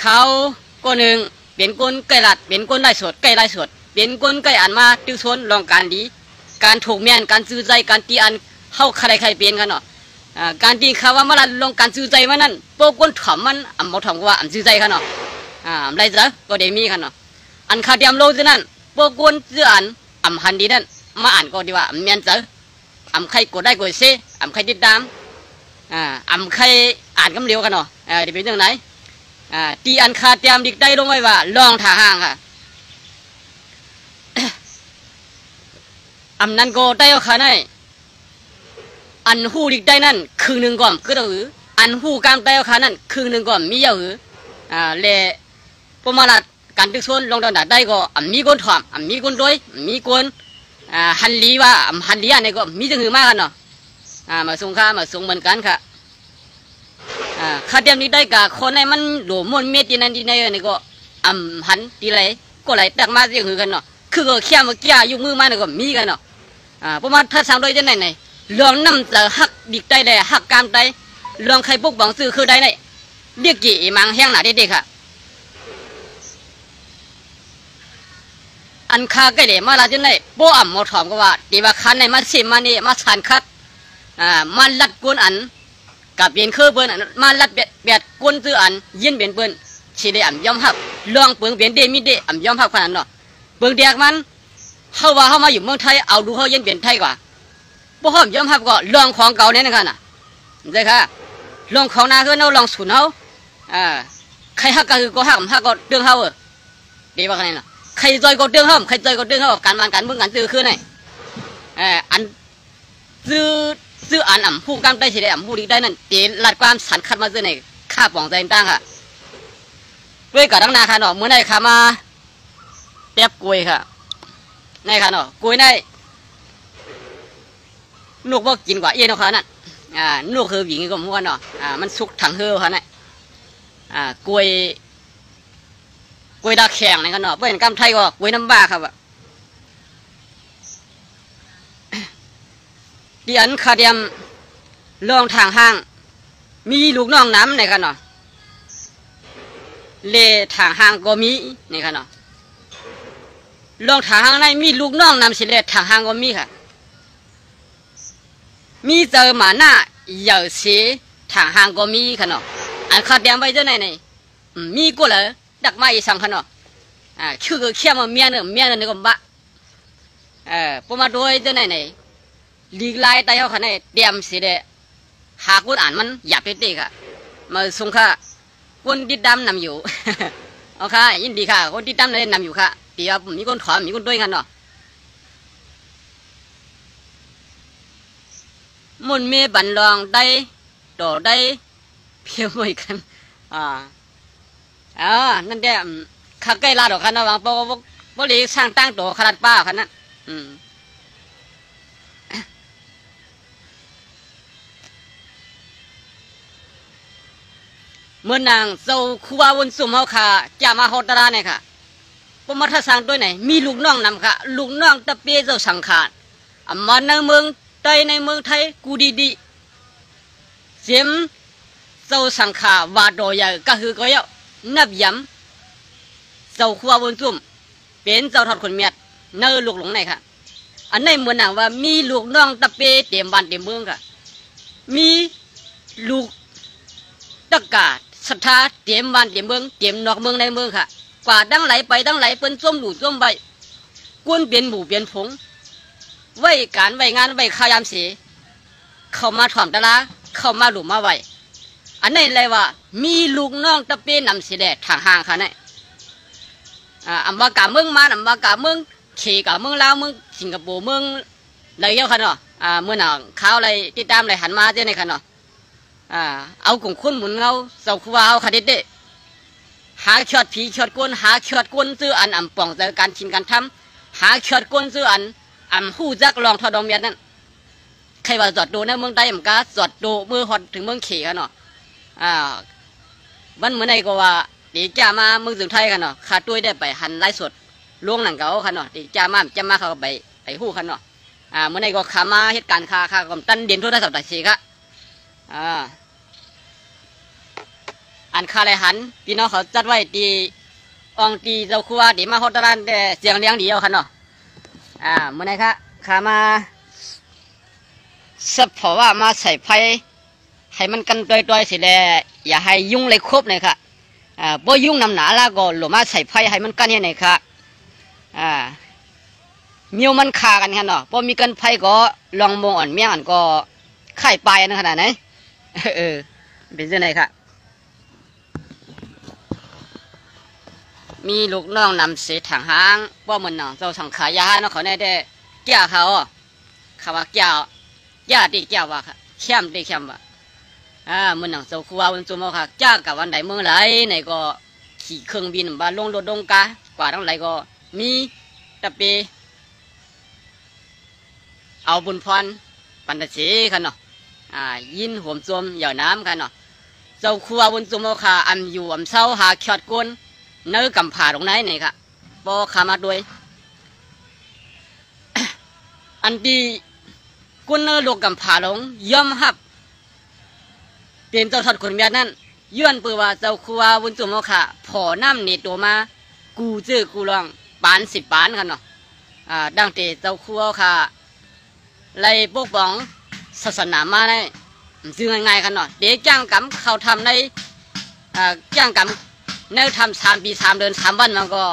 เขาก็หนึ่งเป็นคนไก่หลัดเป็นคนไล่สดไก่ไล่สดเป็นคนไก่อ่านมาตื้อชนลองการดีการถูกแม่นการซื้อใจการตีอันเข้าใครเปลี่ยนกันเนาะการตีเขาว่ามาลันลงการซื้อใจมันนั่นโปกคนถ่อมมันหมอถ่อมว่าซื้อใจกันเนาะไรจ้ะก็เดมีกันเนาะอันขาเดียมโลดนั่นโปกคนซื้ออันหันดีนั่นมาอ่านก็ดีว่าแม่นจ้ะใครกดได้กดเซ่ใครติดตามใครอ่านกำเดียวกันเนาะเดี๋ยวเป็นยังไงตีอันขาเตรียมดิกได้ลงไว้ว่าลองถ่าห่างค่ะนั้นก็ได้เอาขาในอันหูดิกได้นั่นครึ่งหนึ่งก่อนก็ต้องอันหูกลางได้เอาขานั่นครึ่งหนึ่งก่อนมีเยอะเล่ประมาณการตึกส่วนลองดันได้ก็มีคนถ่อมมีคนด้วยมีคนฮันลีว่าฮันลีอันนี้ก็มีจึงหือมากกันเนาะมาส่งค่ามาส่งเหมือนกันค่ะข้าเดียมนี้ได้กับคนในมันหลวมมันเมียตีนันตีในนี่ก็หันตีไรก็ไหลตักมาจึงหือกันเนาะคือก็เขี่ยมาเกี่ยยุ่งมือมาเนี่ยก็มีกันเนาะประมาณถ้าสั่งโดยจะไหนลองนำจะหักดิกได้ได้หักกลางได้ลองใครพวกบังซื้อคือได้ไหนเรียกกี่มังแห้งหนาเด็กๆค่ะอันคาใกล้เดี๋ยวมาลาจนไหนโป้หมอถอมก็ว่าตีว่าคันในมาเสียมานี่มาสานคัดมาลัดกวนอันกับเปลี่ยนเครื่องเปิ้นมาลัดเบียดกวนซื้ออันยินเปลี่ยนเปิ้นชีได้ยอมหับลองเปิ้งเปลี่ยนเดมิเดยอมหับขนาดเนาะเปิ้งเดียกมันเขาว่าเขามาอยู่เมืองไทยเอาดูเขายินเปลี่ยนไทยกว่าพวกเขายอมหับก็ลองของเก่าเนี่ยนะครับน่ะใช่ค่ะลองของนาคือเราลองสูนเขาใครหักก็คือก็หักก็เรื่องเขาดีว่าขนาดน่ะใครจอยก็เรื่องเขาใครจอยก็เรื่องเขาการมันการเมืองการซื้อคือไหนอันซื้ออันผู้กำได้สิได้ผู้ดีได้นั่นเดี๋ยวลัดความสันคัดมาซื้อในค่าปองใจต่างค่ะด้วยกับดังนาค่ะเนาะเมื่อไหร่ค่ะมาเปียบกล้วยค่ะในค่ะเนาะกล้วยในลูกบอกกินกว่าเอี้ยนเขานั่นลูกคือหญิงก็ม้วนเนาะมันสุกถังเฮือเขาเนี่ยกล้วยดาแข็งในค่ะเนาะเป็นกำไทยก็กล้วยน้ำบ้าครับเดียนขาเดียมลองทางห้างมีลูกน้องน้ำในค่ะเนาะเล่ทางห้างก็มีในค่ะเนาะลองทางห้างในมีลูกน้องน้ำสิเล่ทางห้างก็มีค่ะมีเจอหมาหน้าเหยื่อเสียทางห้างก็มีค่ะเนาะอันขาเดียมไปเจ้าไหนมีก็เลยดักไม้สั่งค่ะเนาะคือก็เขี่ยมาเมียเนี่ยก็บ้าพอมาโดยเจ้าไหนลีกไล่ไต่เขาขนาดเตรียมสิเดหาคนอ่านมันหยาบเด็กค่ะมาส่งค่ะคนติดดำนำอยู่เอาค่ะยินดีค่ะคนติดดำนั่นนำอยู่ค่ะเดี๋ยวมีคนถอมมีคนด้วยกันเนาะมุนเมบันลองได้ต่อได้เพียวเหมือนกันนั่นเดียข้าใกล้ลาดอกคันนะวางพวกนี้สร้างตั้งตัวขนาดป้าคันนั้นเมื่อนางเจ้าคูวาวนสุ่มเฮาค่ะจะมาฮอตราเนี่ยค่ะพวกมาทัศน์ด้วยไหนมีลูกน้องนำค่ะลูกน้องตะเปียเจ้าสังขารมาในเมืองไทยในเมืองไทยกูดีเสียมเจ้าสังขารวาดอยก็คือก็ยนับย้ำเจ้าคูวาวนสุ่มเป็นเจ้าทอดคนเมียดเนื้อลูกหลงไหนค่ะอันในเมื่อนางว่ามีลูกน้องตะเปียเต็มบ้านเต็มเมืองค่ะมีลูกตะกาศรัทธาเตรียมบ้านเตรียมเมืองเตรียมนอกเมืองในเมืองค่ะกว่าดังไหลไปดังไหลเป็นส้มหลู่ส้มใบกวนเปลี่ยนหมู่เปลี่ยนผงไว้การไว้งานไว้ข้าวยามเสียเข้ามาถ่อมตะลาเข้ามาหลุมมาไว้อันนี้เลยว่ามีลูกน้องตะเป้นำเสียแดดทางห่างค่ะเนี่ยอัมบากาเมืองมาอัมบากาเมืองเขกาเมืองลาวเมืองสิงคโปร์เมืองอะไรเยอะค่ะเนาะเมื่อหนังข้าวอะไรติดตามอะไรหันมาเจ้าในค่ะเนาะเอากลุ่มคนหมุนเงาเสาขวาวคดีเดหาเชือดผีเชือดก้นหาเชือดก้นซื้ออันป่องจากการชินการทำหาเชือดก้นซื้ออันหู้จักลองทอดองเมียนนั่นใครว่าจอดดูในเมืองใต้ผมก็จอดดูเมื่อหอดถึงเมืองเขกันเนาะวันเมื่อไหร่ก็ว่าดีจ้ามาเมืองสุดไทยกันเนาะขาดด้วยได้ไปหันไล่สดล่วงหนังเก่ากันเนาะดีจ้ามาเขาไปหู้กันเนาะเมื่อไหร่ก็ขามาเหตุการณ์ขาก็ตันเด่นทั่วทั้งสัปดาห์สี่ครับ อันคาไรหันพี่น้องเขาจัดไว้ตีองตีเจ้าครัวดีมาฮอตร้านแต่เสียงเลี้ยงดีเอาคันเนาะเมื่อไหร่คะขามาสับเพราะว่ามาใส่ไฟให้มันกันตัวๆสิแลอย่าให้ยุ่งเลยครบเลยค่ะบ่ยุ่งนำหนาแล้วก็หลมาใส่ไฟให้มันกันให้ไหนค่ะมิวมันขากันค่ะเนาะพอมีกันไฟก็ลองมองอ่อนเมียงอันก็ไข่ปลายนะขนาดไหนเป็นยังไงค่ะมีลูกน้องนำเสียถังห้างว่ามันเนาะเจ้าสังขายาเนาะเขาได้แก่เขาว่าแก่ดีแก่ว่าค่ะเข้มดีเข้มว่ามันเนาะเจ้าครัวมันจุ่มเอาค่ะจ้ากับวันไหนเมื่อไรไหนก็ขี่เครื่องบินบ้านลงรถดงกากว่าทั้งหลายก็มีตะเปเอาบุญพรปันตะเสค่ะเนาะยินห่วมจมเหย่าน้ำค่ะเนาะเจ้าครัวบุญจุ่มเอาค่ะอำอยู่อำเศร้าหาขอดกวนเนื้อกำผ่าตรงไหนนี่ค่ะพอขามาด้วย อันดีกุนเนื้อลูกกำผ่าลงย่อมหับเป็นเจ้าทอดคนเมียนั่นย้อนเปือว่าเจ้าครัวบุญจุ่มเอาค่ะพอน้ำเนตตัวมากูจื้อกูลองปาน10 ปานกันเนาะดังเตเจ้าครัวค่ะไล่ปกป้องศาสนามาได้ซื้อง่ายๆกันเนาะเด็กจ้างกำเขาทำในจ้างกำเนื้อทำ3 ปี 3 เดือน 3 วันมันก็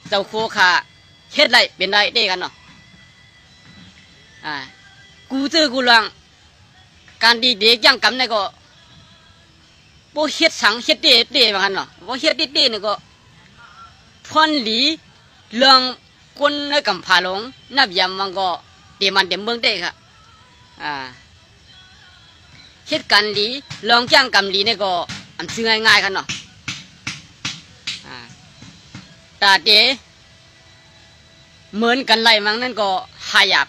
เจ้าครัวค่ะเฮ็ดไรเป็นไรได้กันเนาะกูจื้อกูลองการดีเด็กย่างกำนี่ก็บ่เฮ็ดสังเฮ็ดเด้ๆว่าคั่นเนาะบ่เฮ็ดเด้ๆนี่ก็พรหลีเรื่องคนในกำพาลงนับยามมันก็เต็มเมืองได้ค่ะเฮ็ดกันหลีลองจ้างกำหลีนี่ก็อันซื้อง่ายๆคั่นเนาะตาเตเหมือนกันไล่มังนั่นก็หายาก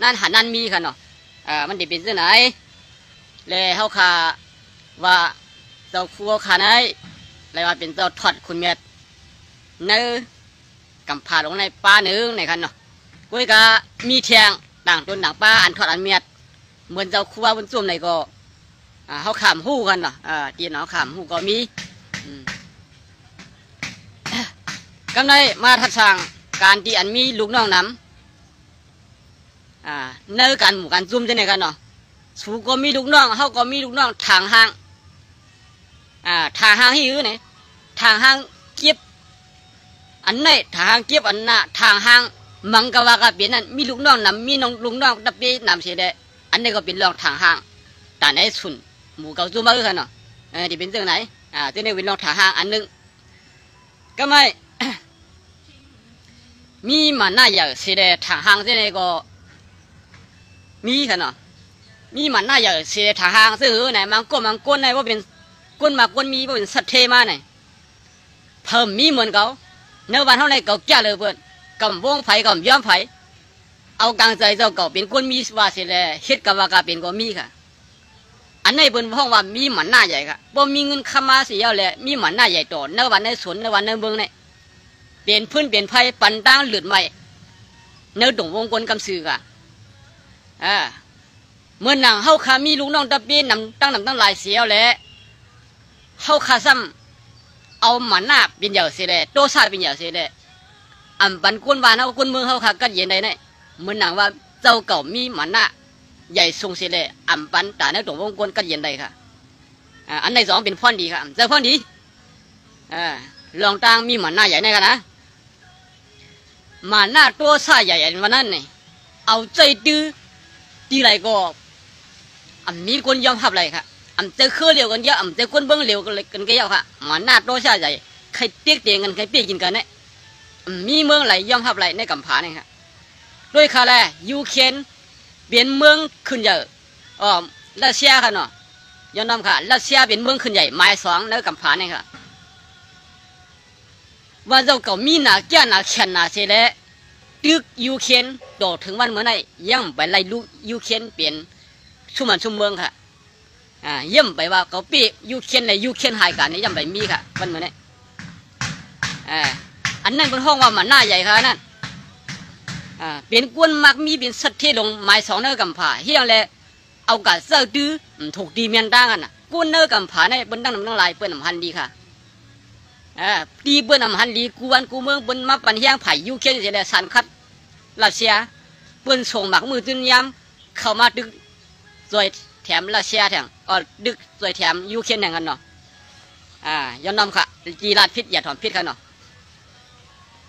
นั่นหานั่นมีคั่นเนาะมันได้เป็นจังไหนเลยเฮาค่ะว่าเจ้าครัวค่ะไหนเลยว่าเป็นเจ้าทอดคุณเมียเนื้อกำพาลงในป่าหนึ่งในคันเนาะกุ้ยก็มีแทงต่างต้นต่างป่าอันทอดอันเมียดเหมือนเจ้าครัวบนจุ่มในก็เฮาขามหู้กันเนาะตีนเฮาขามหู้ก็มีกำไรมาทัดสั่งการที่อันมีลูกน้องน้ำเนื้อกันหมู่กันจุ่มจะไหนกันเนาะสูก็มีลูกน้องเฮาก็มีลูกน้องทางห้างทางห้างให้ยื้อไหนทางห้างเก็บอันไหนทางห้างเก็บอันน่ะทางห้างมังกะว่าก็เป็นนั่นมีลูกน้องนำมีน้องลูกน้องตะเปนำเสียได้อันนี้ก็เป็นรองทางห้างแต่ไหนสุนหมู่เก่าจุ่มมากันเนาะที่เป็นเรื่องไหนที่นี่เป็นรองทางห้างอันนึงก็ไม่ มีมันน่าอยากเสียได้ทางห้างที่นี่ก็มีกันเนาะมีมันน่าอยากเสียทางห้างซึ่งไหนมันก้นไหนว่าเป็นก้นมาก้นมีว่าเป็นสัตว์เทมาไหนเพิ่มมีเหมือนเขาเนื้อวันเท่าไหร่เขาแก่เลยเพื่อนกำวงไผ่กำย้อมไผ่เอากลางใจเจ้าเก่าเป็นก้นมีว่าเสียแล้วเฮ็ดกับว่ากาเป็นก็มีค่ะอันนี้เป็นห้องว่ามีมันน่าใหญ่ค่ะพอมีเงินเข้ามาเสียแล้วมีมันน่าใหญ่ต่อเนื้อวันในสวนเนื้อวันในเมืองเนี่ยเปลี่ยนพื้นเปลี่ยนไผ่ปันตั้งหลุดใหม่เนื้อดงวงกลกำซื้อค่ะเมื่อหนังเฮาขามีลูกน้องตะปีนำตั้งหลายเสียวแล้วเฮาขาซ้ำเอาหมันหน้าเป็นเหยื่อเสียเลยโตซาเป็นเหยื่อเสียเลยอันปันก้นวานเฮาก้นเมืองเฮาขากันเย็นได้เนี่ยเมื่อหนังว่าเจ้าเก่ามีหมันหน้าใหญ่ทรงเสียเลยอันปันตาในตัววงกลกันเย็นได้ค่ะอันในสองเป็นพ่อนดีค่ะเจ้าพ่อนดีลองตั้งมีหมันหน้าใหญ่ในกันนะหมันหน้าโตซาใหญ่วันนั้นเนี่ยเอาใจดื้อดีไรก็มีคนยอมรับไรค่ะเจอเครือเหลวกันเยอะเจอคนเบิ้งเหลวกันก็เยอะค่ะมันหน้าโตชาใหญ่ใครเตี้ยเตียงกันใครเปี้ยกินกันเนี่ยมีเมืองไหลยอมรับไรในกำผาเนี่ยค่ะด้วยค่ะแหละยูเคนเปลี่ยนเมืองขึ้นใหญ่รัสเซียค่ะเนาะยอมรับค่ะรัสเซียเป็นเมืองขึ้นใหญ่หมาย2ในกำผาเนี่ยค่ะว่าเจ้าเก่ามีหน้าแก่หน้าแข็งหน้าเสียแล้วตึกยูเคนโดดถึงวันเมื่อไหร่ย่ำไปไล่ลูกยูเคนเปลี่ยนชุ่มเมืองค่ะย่ำไปว่าเขาปียูเคนในยูเคนหายกันนี่ย่ำไปมีค่ะวันเมื่อไหร่อันนั้นเป็นห้องว่ามันหน้าใหญ่ค่ะนั่นเป็นกวนมักมีเป็นสัตว์ที่ลงไม้2ในกำผาเฮียงเลยเอากาเสื้อดื้อถูกดีเมียนตั้งกัน กูเนอกับผาในบนตั้งน้ำตั้งลายเปิ้นน้ำหันดีค่ะตีเปิ้นน้ำหันดีกูวันกูเมืองบนมาปันเฮียงไผ่ยูเคนเสียเลยสันคัดรัสเซียเปิ้นส่งหมักมือจุนย้ำเข้ามาดึกซอยแถมรัสเซียแถมดึกซอยแถมยูเคนแห่งกันเนาะย้อนนำค่ะจีราดพิษอย่าถอนพิษค่ะเนาะ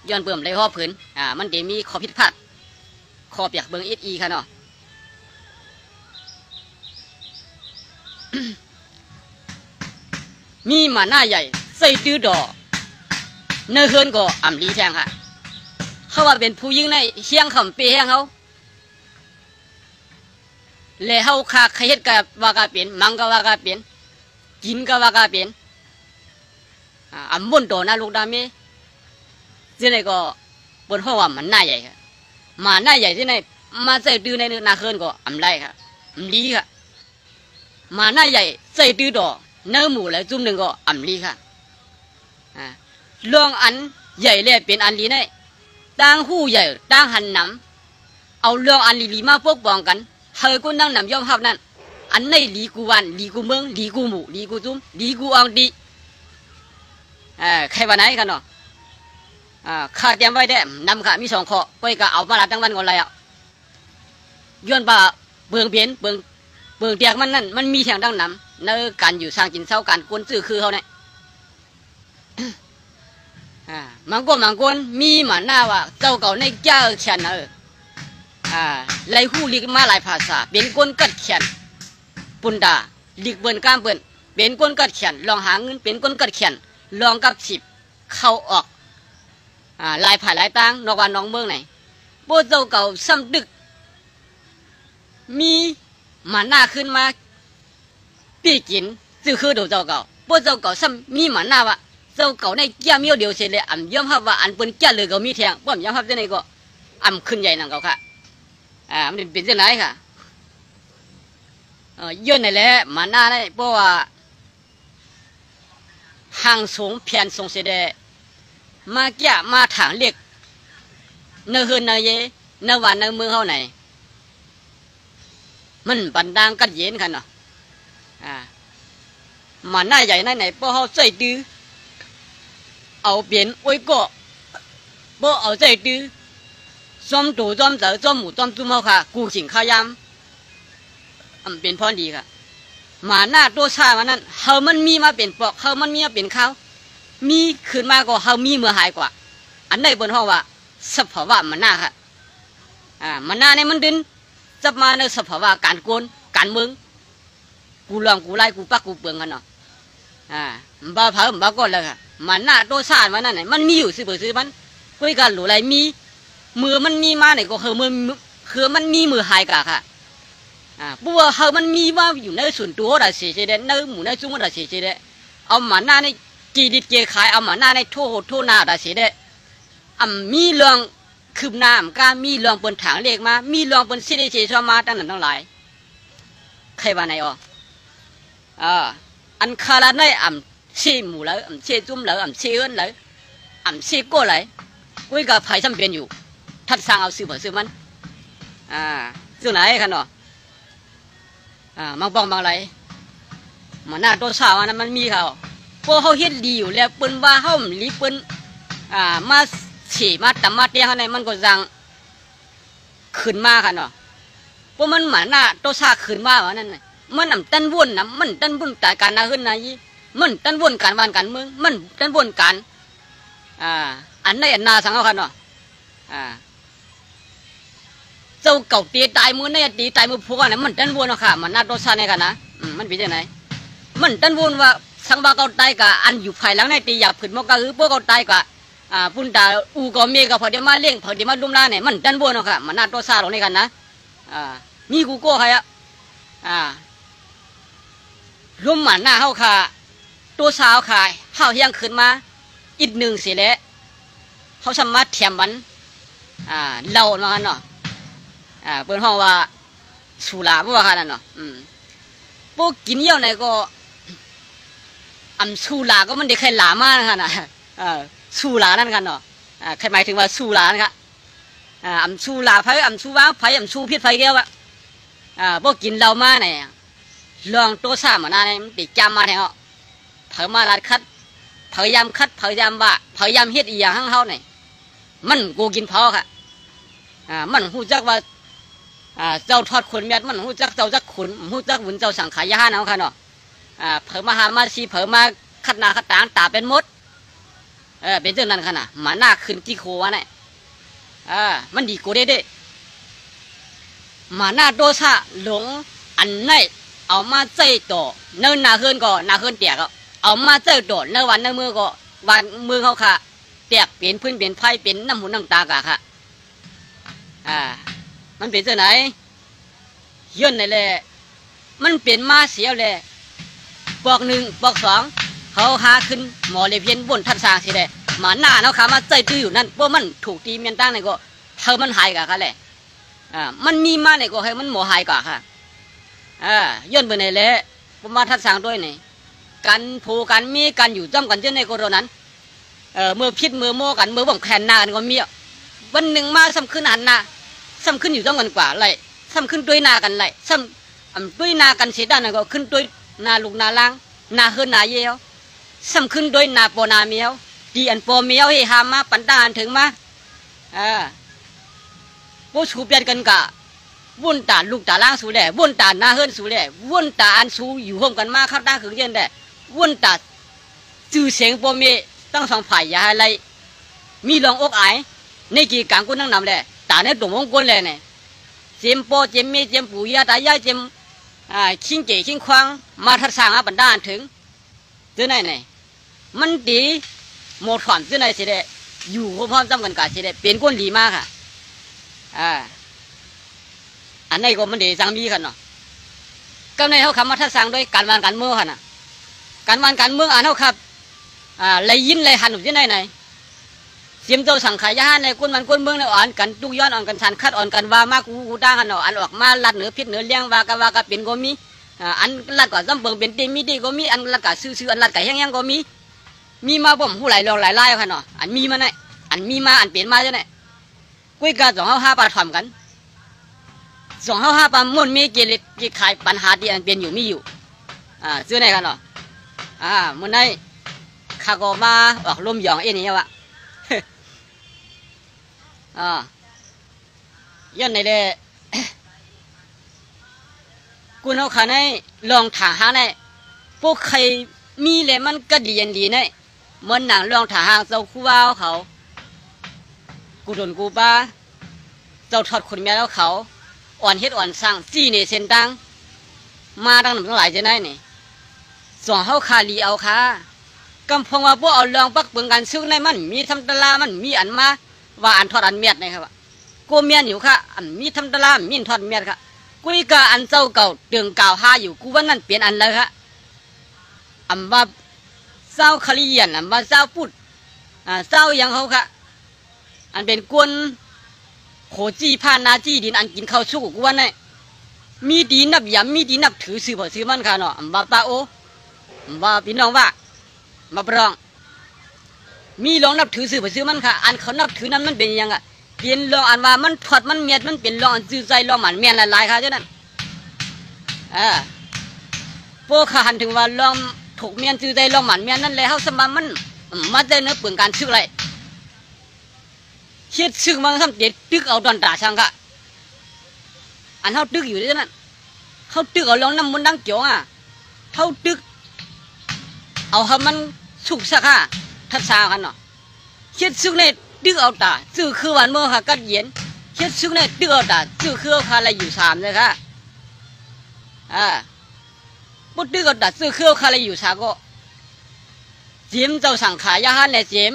ย้อนเบิ่มเลยห่อผืนมันเดี๋ยวมีข้อผิดพลาดข้อเปียกเบิ่งอีค่ะเนาะ มีหมาหน้าใหญ่ใส่ตื้อดอเนื้อเฮือนก็อ่ำลีแทงค่ะเขาว่าเป็นผู้หญิงในเฮียงคำเปย์แห้งเขาเลยเขาคาขยัดกับว่ากาเป็นมังก็ว่ากาเป็นกินก็ว่ากาเป็นมุ่นโดนะลูกดามีที่ไหนก็บนห้องว่ามันหน้าใหญ่ค่ะหมาหน้าใหญ่ที่ไหนมาใส่ตื้อในนาเฮือนก็อ่ำไรค่ะอ่ำลีค่ะหมาหน้าใหญ่ใส่ตื้อดอเนื้อหมูแล้วจุ่มหนึ่งก็อ่ำลีค่ะลองอันใหญ่เลยเป็นอันลีในตั้งหูใหญ่ตั้งหันน้ำเอาลองอันลีมาพวกบองกันเฮยกูนั่งน้ำย่อมหับนั่นอันในลีกูวันลีกูเมืองลีกูหมูลีกูจุ่มลีกูอังดีใครวันไหนกันเนาะข้าเตรียมไว้ได้นำข้ามี2 ข้อไปก็เอามาละตั้งวันก่อนเลยย้อนบ่าเบืองเบียนเบืองเตียกมันนั่นมันมีแทงดังน้ำในการอยู่สร้างกินเศร้าการกวนซื้อคือเขาเนี่ยมังกรมีหมาหน้าว่าเจ้าเก่าในเจ้าเขียนไล่หูลิกมาหลายภาษาเป็นคนกัดเขียนปุ่นดาลิกเบิ่นก้ามเบิ่นเป็นคนกัดเขียนลองหาเงินเป็นคนกัดเขียนลองกับสิบเข้าออกหลายผ่าหลายตังนอกวันน้องเมืองไหนโบเจ้าเก่าซ้ำดึกมีหมาหน้าขึ้นมาปีกินซื้อคือดูเจ้าเก่าโบเจ้าเก่าซ้ำมีหมาหน้าว่าเจ้าเก่าในแก้มีเดียวเสร็จเลยย่อมฮับว่าอันเป็นแก้เลยก็มีแทงป้อมย่อมฮับเจ้าไหนก็ขึ้นใหญ่นั่งเก่าค่ะมันเป็นเจ้าไหนค่ะย้อนไหนแหละหมาหน้าได้เพราะว่าห่างสูงเพียนทรงเสด็จมาแก่มาถางเล็กเนื้อเฮือนเนื้อเยเนื้อหวานเนื้อมือเขาไหนมันบันดางกันเย็นกันเนาะมาหน้าใหญ่ไหนเพราะเขาใจดื้อเอาเปลี่ยนไว้ก็เพราะเอาใจดื้อซ้อมตู่ซ้อมเต๋อซ้อมหมูซ้อมจุ่มเขาค่ะกูสิงข้าวยำเป็นพอดีค่ะหมาหน้าตัวชามันนั้นเขามันมีมาเป็นปอกเขามันมีมาเป็นข้าวมีขึ้นมาก็เขามีเมื่อหายกว่าอันใดบนห้องว่าสภาวะมันหน้าค่ะมันหน้าเนี่ยมันดินจะมาในสภาวะการโกนการเมืองกูลองกูไล่กูปักกูเปลืองกันเนาะบ้าเผาบ้าก้อนเลยค่ะมันหน้าตัวชามันนั่นไหนมันมีอยู่ซื้อมันคุยกันหรืออะไรมีมือมันมีมาไหนก็คือมันมีมือหายกะค่ะบัวเขามันมีว่าอยู่ในส่วนตัวเราเสียใจเด็ดในหมู่ในจุ้งเราเสียใจเด็ดเอาหมาหน้าในจีดิเกขายเอาหมาหน้าในโทษหน้าเราเสียเด็ดมีเรื่องคืบหน้าก็มีเรื่องบนถังเล็กมามีเรื่องบนซีดีเจชมาตั้งนั้นทั้งหลายใครว่าไหนอันคาราในเชี่ยหมู่เลยเชี่ยจุ้มเลยเชี่ยเอิญเลยเชี่ยโก้เลยกุยกับไผ่ซ้ำเป็นอยู่ทัดสร้างเอาซื้อมันซื้อไหนกันเนาะมังปองบางไรมันหน้าตัวสาวนั้นมันมีเขาพวกเขาเฮ็ดดีอยู่แล้วเปิ้นว่าเขาหลีเปิ้นมาฉี่มาตำมาเตี้ยเขาในมันก็ยังขึ้นมาค่ะเนาะพวกมันหมาหน้าตัวสาวขึ้นมาว่านั่นมันตั้นวนมันตั้นวนแต่การนาขึ้นนะยี่มันตั้นวนการวานการเมืองมันตั้นวนการอันในอันนาสังเขาค่ะเนาะเจ้าเก่าตีตายมือเนี่ยตีตายมือพวกนั้นมันตั้นวนเนาะค่ะมันน่าโดนซาในกันนะมันเป็นยังไงมันตั้นวนว่าสังบาเก่าตายกับอันอยู่ภายหลังในตีหยาบขึ้นมันก็คือพวกเก่าตายกับปุ่นตาอูก็เมก็พอดีมาเลี้ยงพอดีมาดุมล่าเนี่ยมันตั้นวนเนาะค่ะมันน่าโดนซาตรงนี้กันนะมีกูโก้ใครร่มหมันหน้าเขาค่ะตัวสาวขายเข้าเฮียงขึ้นมาอีกหนึ่งเสียแล้วเขาสามารถเทียมมันเล่ามาเนาะเปิดห้องว่าสุราบ่ว่าขนาดเนาะพวกกินเยี่ยวไหนก็สุราก็มันเด็กใครหลามากขนาดสุรานั่นกันเนาะใครหมายถึงว่าสุรานะครับสุราไผ่สุว่าไผ่สุพิษไผ่แก้วอะพวกกินเหล้ามาเนี่ย ลองตัวซ่ามาหน้าเนี่ยมันติดจำมาแทงเผามาลัดคัดพยายามคัดพยายามว่าพยายามเฮ็ดอีอย่างข้างเฮาเนี่ยมันกูกินพอค่ะมันหูจักว่าเจ้าทอดขนเม็ดมันหูจักเจ้าจักขนหูจักหุ่นเจ้าสังขายาเอาค่ะเนาะเผามาหามาซีเผามาคัดหน้าคัดตาตาเป็นมดเป็นเรื่องนั้นค่ะนะมาหน้าขึ้นที่โควะเนี่ยมันดีกูได้มาหน้าโดซาหลงอันไหนเอามาใจต่อเนินนาเฮือนก็นาเฮือนเตียก็เอามาใจต่อเนินวันเนินมือก็วันมือเขาค่ะเตียกเปลี่ยนพื้นเปลี่ยนไฟเปลี่ยนน้ำหูน้ำตากะค่ะมันเป็นเจ้าไหนย้อนไหนเลยมันเปลี่ยนมาเสียเลยปอกหนึ่งปอกสองเขาหาขึ้นหมอเลยเพี้ยนบนทัดสร้างสิเลยมาหน้าเขาขามาใจตื้ออยู่นั่นเพราะมันถูกตีเมียนตั้งไหนก็เธอมันหายกะค่ะเลยมันมีมาไหนก็ให้มันหมอหายกะค่ะย้อนไปไหนเลยผมมาทัดสร้างด้วยนี่กันผูกันมีกันอยู่จ้ำกันเจ้าในโคโรนั้นเมื่อพิษเมื่อโมกันเมื่อบ่มแขนหน้ากันก็มีวันหนึ่งมาซ้ำขึ้นหันหน้าซ้ำขึ้นอยู่จ้ำกันกว่าไรซ้ำขึ้นด้วยหน้ากันไรซ้ำด้วยหน้ากันเสียด้านนั้นก็ขึ้นด้วยหน้าลูกหน้าล่างหน้าเฮือนหน้าเยี่ยวซ้ำขึ้นด้วยหน้าปอหน้าเมียวดีอันปอเมียวให้หามมาปันตาอันถึงมาผู้ชูเปลี่ยนกันกะวุ่นตาลูกตาล่างสูแหล่วุ่นตาหน้าเฮือนสูแหล่วุ่นตาอันสูอยู่ร่วมกันมาครับด้าขึงเย็นแหล่วุ่นตาจื่อเสียงปอเมียตั้งสองฝ่ายอย่าอะไรมีลองอกไอในกี่กลางกุนั่งนำแหละตาในตัวมงกุลเลยเนี่ยเจมปอเจมเมเจมปู่ย่าตายายเจมชิงเก๋ชิงควางมาทัดสร้างอันบันดาลถึงเจ้าไหนเนี่ยมันดีหมดความเจ้าไหนสิเดอยู่พร้อมจำกันกาสิเดเป็นก้นดีมากค่ะอันนี้ก็มันดีจังมีกันเนาะก็ในเขาคำมาทัดสร้างด้วยการวางการเมืองค่ะนะการวางการเมืองอันเขาครับเลยยินเลยหันหนุนที่ไหนไหนเสียมโตสังขายาในก้นมันก้นเมืองในอ่อนกันตุกย้อนอ่อนกันชันคัดอ่อนกันว่ามากกูด่างกันเนาะอันออกมาลัดเหนือพิษเหนือเลี้ยงว่ากะเป็นก็มีอันลัดก็จำเบิ่งเป็นเต็มมีดีก็มีอันลัดก็ซื้ออันลัดก็แห้งก็มีมาบ่มหูไหลลองไหลไล่ค่ะเนาะอันมีมาไหนอันมีมาอันเปลี่ยนมาใช่ไหมกุ้ยกาสองห้าปลาทำกันสองห้าปลามุ่นมีเกลิดขายปัญหาที่อันเป็นอยู่มีอยู่ซื้อไหนกันเนาะมุ่นไหนข้าก็มาออกลมหยองเอ็นี่วะย้อนในเด้กูเอาขาในลองถางหางในพวกใครมีเลยมันก็ดียันดีเนี่ยมันหนังลองถางหางเจ้าคู่ว่าเขากูโดนกูป้าเจ้าทอดคนเมียแล้วเขาอ่อนเฮ็ดอ่อนสร้างจี้ในเส้นตังมาตั้งหนึ่งตั้งหลายจะได้เนี่ยสองเขาคาลีเอาค่ะกำพงว่าพวกเอาลองปักเปิงกันซึ่งในมันมีทำตลามันมีอันมาว่าอันทอดอันเมียดนะครับกูเมียนอยู่ค่ะอันมีทำตลามีทอดเมียดค่ะกูนี่ก็อันเจ้าเก่าเดืองเก่าหาอยู่กูว่านั่นเปลี่ยนอันเลยค่ะอันว่าเจ้าคลียันอันว่าเจ้าพูดเจ้ายังเขาค่ะอันเป็นกวนโขจี้ผ่านนาจี้ดินอันกินข้าวสู้กูว่าไงมีดีนับยำมีดีนับถือซื้อบ่ซื้อมันค่ะเนาะอันว่าป้าโออันว่าพี่น้องว่ามาปรองมีลองนับถือซื้อบ่ซื้อมันค่ะอันเขานับถือนั้นมันเป็นยังไงเปลี่ยนลองอันว่ามันถอดมันเมียดมันเป็นลองอันซื้อใจลองหมันเมียนหลายๆค่ะเจ้านั้นพวกข้าหันถึงว่าลองถูกเมียนซื้อใจลองหมันเมียนนั่นเลยเขาสมมันมาได้เนื้อเปลืองการซื้ออะไรเช็ดซึ่งมันทำเด็ดตึกเอาดอนตาช่างค่ะอันเขาตึกอยู่ที่นั่นเขาตึกเอาลองน้ำมันดังเกี่ยวเขาตึกเอาให้มันสุกสักค่ะทัดซากันเนาะเช็ดซึ่งในตึกเอาตาซื้อคือวันเมื่อค่ะกัดเย็นเช็ดซึ่งในตึกเอาตาซื้อคือเอาคาอะไรอยู่สามเลยค่ะปุ๊ดตึกเอาตาซื้อคือเอาคาอะไรอยู่สามก็เจียมเจ้าสั่งขายยาฮันเลยเจียม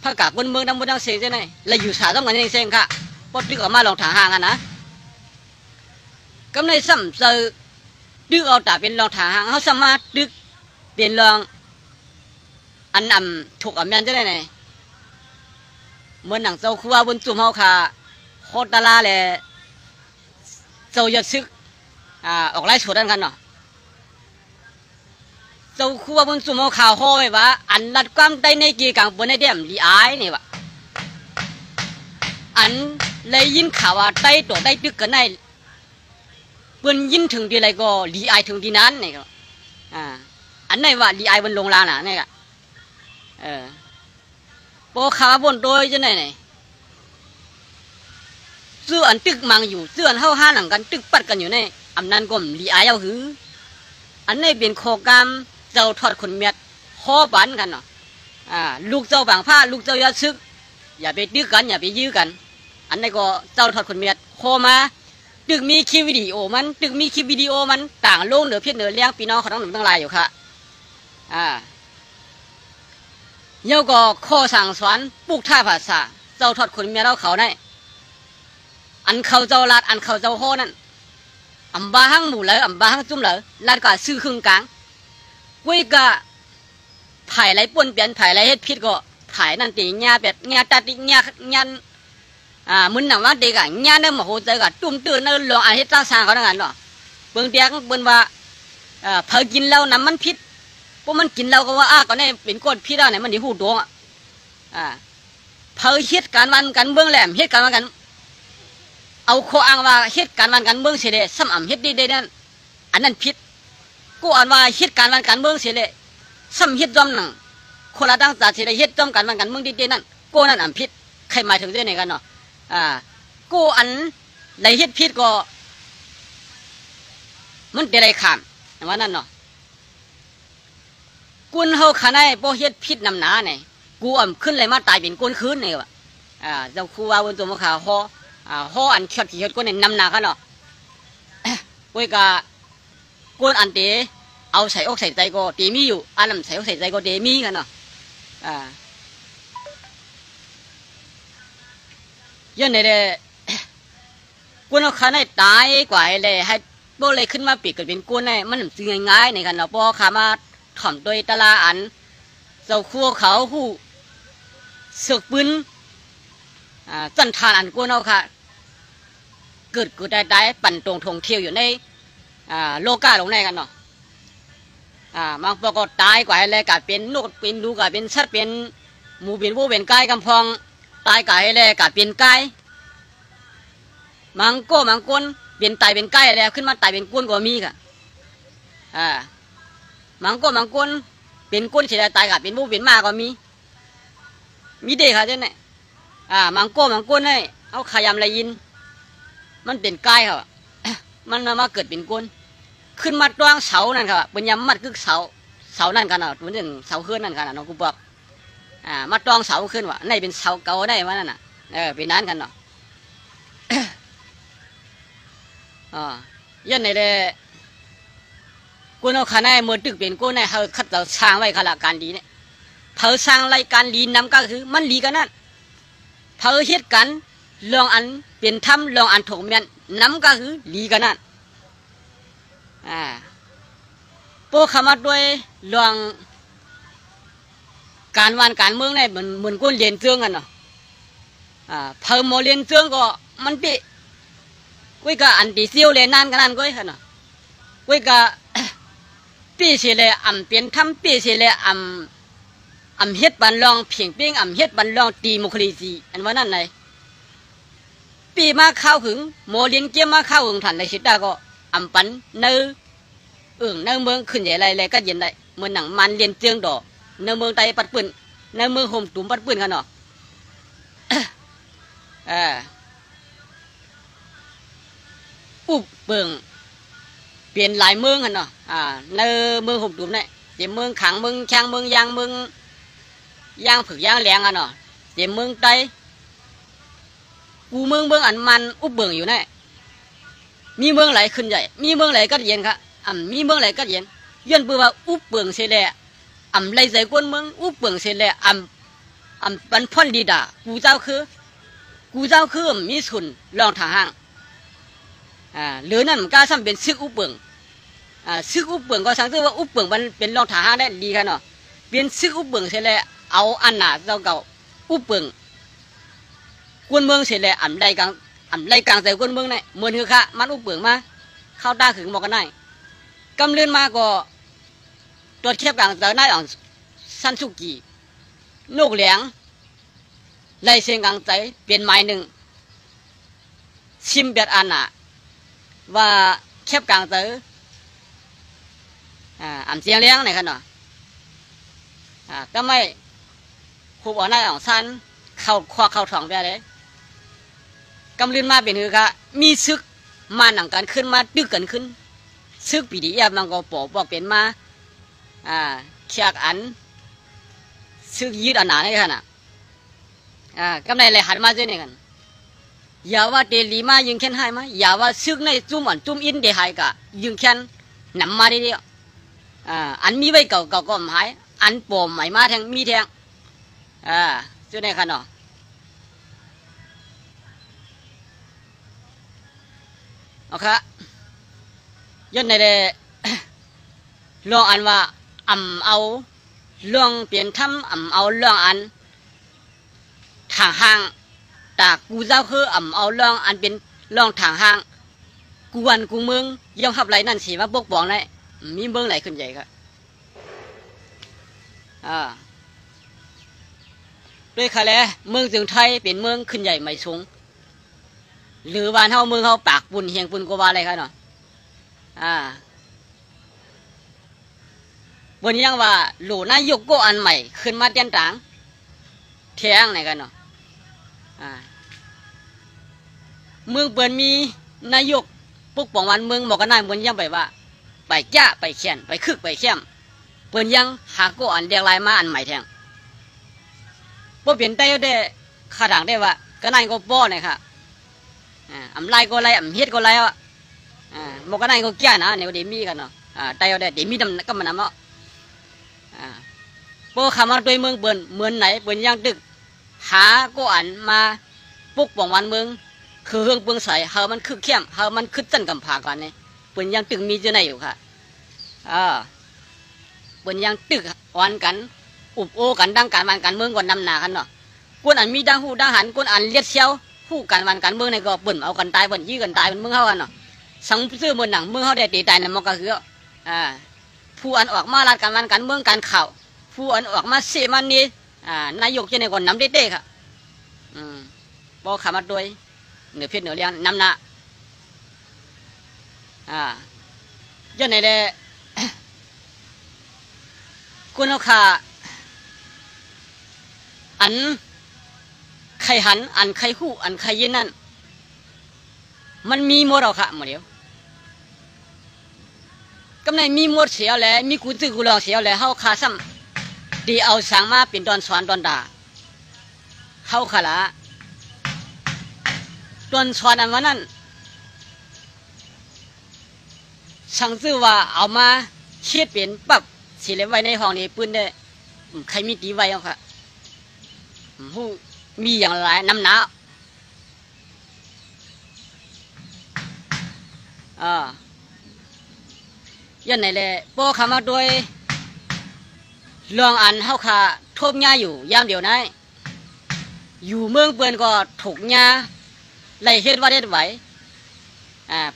พระกาบบนเมืองดังบนดังเสียงใช่ไหมเลยอยู่สาต้องกันเองค่ะพอดึกออกมาลองถางห่างกันนะก็ในซ้ำเจอดึกเอาแต่เป็นลองถางห่างเขาสามารถดึกเป็นลองอันถูกอันนั้นจะได้ไหนเมื่อหนังเจ้าคือว่าบนจุ่มเขาค่ะโคตรลาเลยเจ้าหยดซึกออกไล่สวดกันเนาะเจ้าคู่ว่าบนสุ่มเอาข่าวห่อไว้ว่าอันรัดความใต้ในกีกังบนในเดียมลีอายนี่วะอันเลยยินข่าวว่าใต้ตัวใต้ตึกกันใน เปิ้นยินถึงดีไรก็ลีไอถึงดีนั้นนี่ก็อันไหนว่าลีไอบนลงลางน่ะนี่ก็พอขาบนโดยจะไหนไหนเสื้ออันตึกมังอยู่เสื้ออันเฮาห้าหลังกันตึกปัดกันอยู่ในอำนั้นก็ลีไอเอาหืออันไหนเป็นโคกรรมเจ้าทอดคนเมียดคอบันกันเนาะลูกเจ้าบางผ้าลูกเจ้ายาซึกอย่าไปดื้อกันอย่าไปยื้อกันอันไหนก็เจ้าทอดคนเมียดโคมาตึกมีคลิปวิดีโอมันตึกมีคลิปวิดีโอมันต่างโลกเหนือเพียงเหนือเลี้ยงพี่น้องเขาทั้งหนุ่มทั้งหลายอยู่ค่ะเยาก็ข้อสั่งสอนปลูกท่าภาษาเจ้าทอดคนเมียเราเขาได้อันเขาเจ้าลาดอันเขาเจ้าโฮนั่นอันบาหังหมู่เลยอันบาหังจุ่มเลยลาดก็ซื้อครึ่งกลางกุ้ยก็ไผ่ไรป่นเปลี่ยนไผ่ไรเฮ็ดพิษก็ไผ่นั่นตีเงี้ยแบบเงี้ยตัดเงี้ยยันมึนหนังว่าเด็กอ่ะเงี้ยเนี่ยมาโหใจกับจุ่มตื่นนั่นลองอันเฮ็ดสร้างเขาทั้งนั้นเนาะเบิ่งเดียกเบิ่งว่าเผากินแล้วน้ำมันพิษพวกมันกินแล้วก็ว่าก็เนี่ยเป็นก้นพิษแล้วเนี่ยมันดีหูดวงเผาเฮ็ดการวันกันเบิ่งแหลมเฮ็ดการวันกันเอาข้ออ้างว่าเฮ็ดการวันกันเบิ่งเสียเลยซ้ำอ่ำเฮ็ดได้นั่นอันนั้นพิษกูอ่านว่าเฮ็ดการวันกันเบิ่งเสียเลยซ้ำเฮ็ดจอมหนังคนละตั้งใจเสียเลยเฮ็ดจอมการวันกันเบิ่งได้นั่นกูนั่นอ่ำพิษใครหมายถึงได้ไหนกันเนาะกูอันไรเฮ็ดพิษก็มันเป็นไรขามว่านั่นเนาะกุนเฮาขาในพอเฮ็ดพิษนำหนาเนี่ยกูอ่ำขึ้นเลยมาตายเป็นก้นคืนเนี่ยวะเจ้าครูว่าบนตัวมะขามห่ออันเขียดก้นเนี่ยนำหนากันเนาะเว้ยกะก้นอันเตะเอาใส่อกใส่ใจก็เตมีอยู่อันนั้นใส่อกใส่ใจก็เตมีกันเนาะยันเนี่ยกุนเอาขาในตายกว่าเลยให้โบเลยขึ้นมาปีกกันเป็นกุนเนี่ยมันซื้อง่ายๆในกันเนาะพอขามาถ่อมโดยตลาอันเจ้าครัวเขาหู้สึกปืนจันทานอันกุนเอาค่ะเกิดได้ปั่นตรงทงเที่ยวอยู่ในโลกาลงในกันเนาะบางพวกก็ตายกว่าเลยกะเป็นนกเป็นลูกกะเป็นสัตว์เป็นหมูเป็นวัวเป็นไก่กำพองตายกะเลยกะเป็นไก่มังก้นเป็นตายเป็นไก่แล้วขึ้นมาตายเป็นก้นก็มีค่ะมังก้นเป็นก้นเสียตายกะเป็นวัวเป็นม้าก็มีเด็กค่ะเจ้าเนี่ยมังก้นเนี่ยเอาขยำอะไรยินมันเป็นไก่ค่ะมันมาเกิดเป็นก้นขึ้นมาตวงเสานั่นค่ะเป็นยำมัดกึกเสานั่นกันอ่ะเหมือนอย่างเสาขึ้นนั่นกันน้องกูบอกมาตวงเสาขึ้นวะในเป็นเสาเก่าได้มานั่นน่ะเป็นนั้นกันเนาะยันในเด้กูเอาขาในมือตึกเป็นกูในเขาคัดเราสร้างไว้ขลักการดีเนี่ยเผาสร้างรายการดีนำก็คือมันดีกันนั่นเผาเฮ็ดกันลองอันเป็นถ้ำลองอันถกเมียนน้ำก็คือดีกันนั่นโปขมาด้วยลองการวันการเมืองเนี่ยเหมือนก้นเรียนเจืองกันเนาะเผาโมเรียนเจืองก็มันเปกุ้ยก็อันตีเซียวเลยนั่นกันนั่นกุ้ยค่ะเนาะกุ้ยก็ปีเสียเลยเป็นถ้ำปีเสียเลยเฮ็ดบันลองเพียงเป้งเฮ็ดบันลองตีมุคลีซีอันว่านั่นไงปีมาเข้าถึงโมเรียนเกี่ยมาเข้าถึงฐานในสิตาก็ปันเนื้อเมืองขึ้นใหญ่ไรก็เย็นได้เหมือนหนังมันเรียนเจืองดอกเนื้อเมืองไตปัดปืนเนื้อเมืองห่มตุ่มปัดปืนกันเนาะอุบเบิ่งเปลี่ยนหลายเมืองกันเนาะเนื้อเมืองห่มตุ่มเนี่ยเจ็บเมืองขังเมืองช่างเมืองยางเมืองย่างผึกย่างแหลงกันเนาะเจ็บเมืองไตกูเมืองอันมันอุบเบิ่งอยู่เนี่ยมีเมืองไหลขึ้นใหญ่มีเมืองไหลก็เย็นครับมีเมืองไหลก็เย็นย้อนเปื่อว่าอุบเบิ่งเสียแล้วไหลใจกวนเมืองอุบเบิ่งเสียแล้วปันพ่นดีด่ากูเจ้าคือมีสุนลองทางห้างหรือนั่นมันก็ซ้ำเป็นซึกอุบเบิ่งซึกอุบเบิ่งก็สังเกตว่าอุบเบิ่งมันเป็นลองทางห้างได้ดีกันเนาะเป็นซึกอุบเบิ่งเสียแล้วเอาอันหนาเจ้าเก่าอุบเบิ่งกวนเมืองเสียแล้วไรกลางใจกวนเมืองเนี่ยเหมือนคือค่ะมันอุบเบิ่งมาเข้าตาขึงบอกกันได้กำเลื่อนมาก็ตัวเทียบกลางใจได้อ่อนสั้นสุกีนกเหลียงไล่เสียงกลางใจเปลี่ยนไม้หนึ่งชิมเบียดอันน่ะว่า แคบกลางเต๋ออ่ำเสียงเลี้ยงไหนกันเนาะก็ไม่คูบอ่อนหน้าของซันเข้าควักเข้าท้องไปเลยกำลืนมาเป็นหือกะมีซึกมาหนังกันขึ้นมาดึกกันขึ้นซึกปีดียามันก็บอกเป็นมาเขียกอันซึกยืดอันหนาเนี่ยกันกำไรเลยหันมาเจอเนี่ยกันอย่าว่าเดลีมายิงแค้นให้มาอย่าว่าซึกในจุ่มอันจุ่มอินเดให้กะยิงแค้นนำมาได้เดียวอันมีไว้เก่าก็หายอันปมใหม่มาแทงมีแทงเจอเนี่ยกันเนาะโอเคย้อนในเดลองอันว่าเอาเรื่องเปลี่ยนทำเอาเรื่องอันทางห้างแต่กูเจ้าคือเอาเรื่องอันเป็นเรื่องทางห้างกูวันกูเมืองย่อมขับไรนั่นสิมาปกป้องได้มีเมืองไหนขึ้นใหญ่ครับด้วยค่ะแล้วเมืองจึงไทยเป็นเมืองขึ้นใหญ่ไม่สูงหรือบ้านเฮาเมืองเฮาปากปุ่นเฮียงปุ่นกว่าอะไรครับเนาะวันนี้ยังว่าหลูนายกก็อันใหม่ขึ้นมาเตียนต่างเที่ยงไหนกันเนาะเมืองเปิดมีนายกปกป้องวันเมืองบอกกันนายเมืองยังไปว่าไปจ้าไปเขียนไปคึกไปเข้มเปิดยังหาก็อันเรียกลายมาอันใหม่แทงพวกเปลี่ยนได้ได้ขาด่างได้ว่าก็นายก็ป้อเนี่ยค่ะไล่ก็ไล่เฮ็ดก็ไล่อ่ะบอกกันนายก็แก่นะเนี่ยก็เดมีกันเนาะได้ได้เดมีดำก็มันน้ำเนาะพวกขามาโดยเมืองเปิดเหมือนไหนเปิดยังดึกหาก็อันมาปกป้องวันเมืองคือเฮืองเปืองใสเฮามันคือเข้มเฮามันคือจันกำผากันเนี่ยเปิดยังตึกมีเจาไหนอยู่ค่ะเปิดยังตึกวันกันอุบโอกันดังการวันการเมืองก่อนนำหนากันเนาะคนอันมีดังหูดังหันคนอันเลียดเชียวผู้การวันการเมืองในก็เปิ่นเอากันตายเปิ่นยื้อกันตายเป็นเมืองเฮากันเนาะสังซื้อเมืองหนังเมืองเฮาได้ตีตายในมกะคือผู้อันออกมาลาดการวันการเมืองการข่าวผู้อันออกมาเสมันนี้นายกจะในก่อนนำเด็ดๆค่ะบอกขามาโดยเหนือเพชรเหนือเลี้ยงนำหน้าย้อนในเดคุณเอาขาอันใครหันอันใครหู้อันใครยินนั่นมันมีหมดเอาค่ะหมดเดียวกำไรมีหมดเสียแล้วมีกูตื้อกูลองเสียแล้วเฮาขาซ้ำดีเอาสังมาเป็นตอนสอนตอนด่าเฮาขาละตอนสอนอันวันนั้นสั่งซื้อว่าเอามาเช็ดเป็นปั๊บสิเล็บไว้ในห้องนี้ปืนได้ใครมีตีไว้เอาค่ะผู้มีอย่างไรน้ำหนายันไหนเลยโป้ขามาโดยลองอันเฮาขาทบหญ้าอยู่ยามเดียวนั้นอยู่เมืองเปื่อนก็ถูกหญ้าไล่เฮ็ดว่าเฮ็ดไหว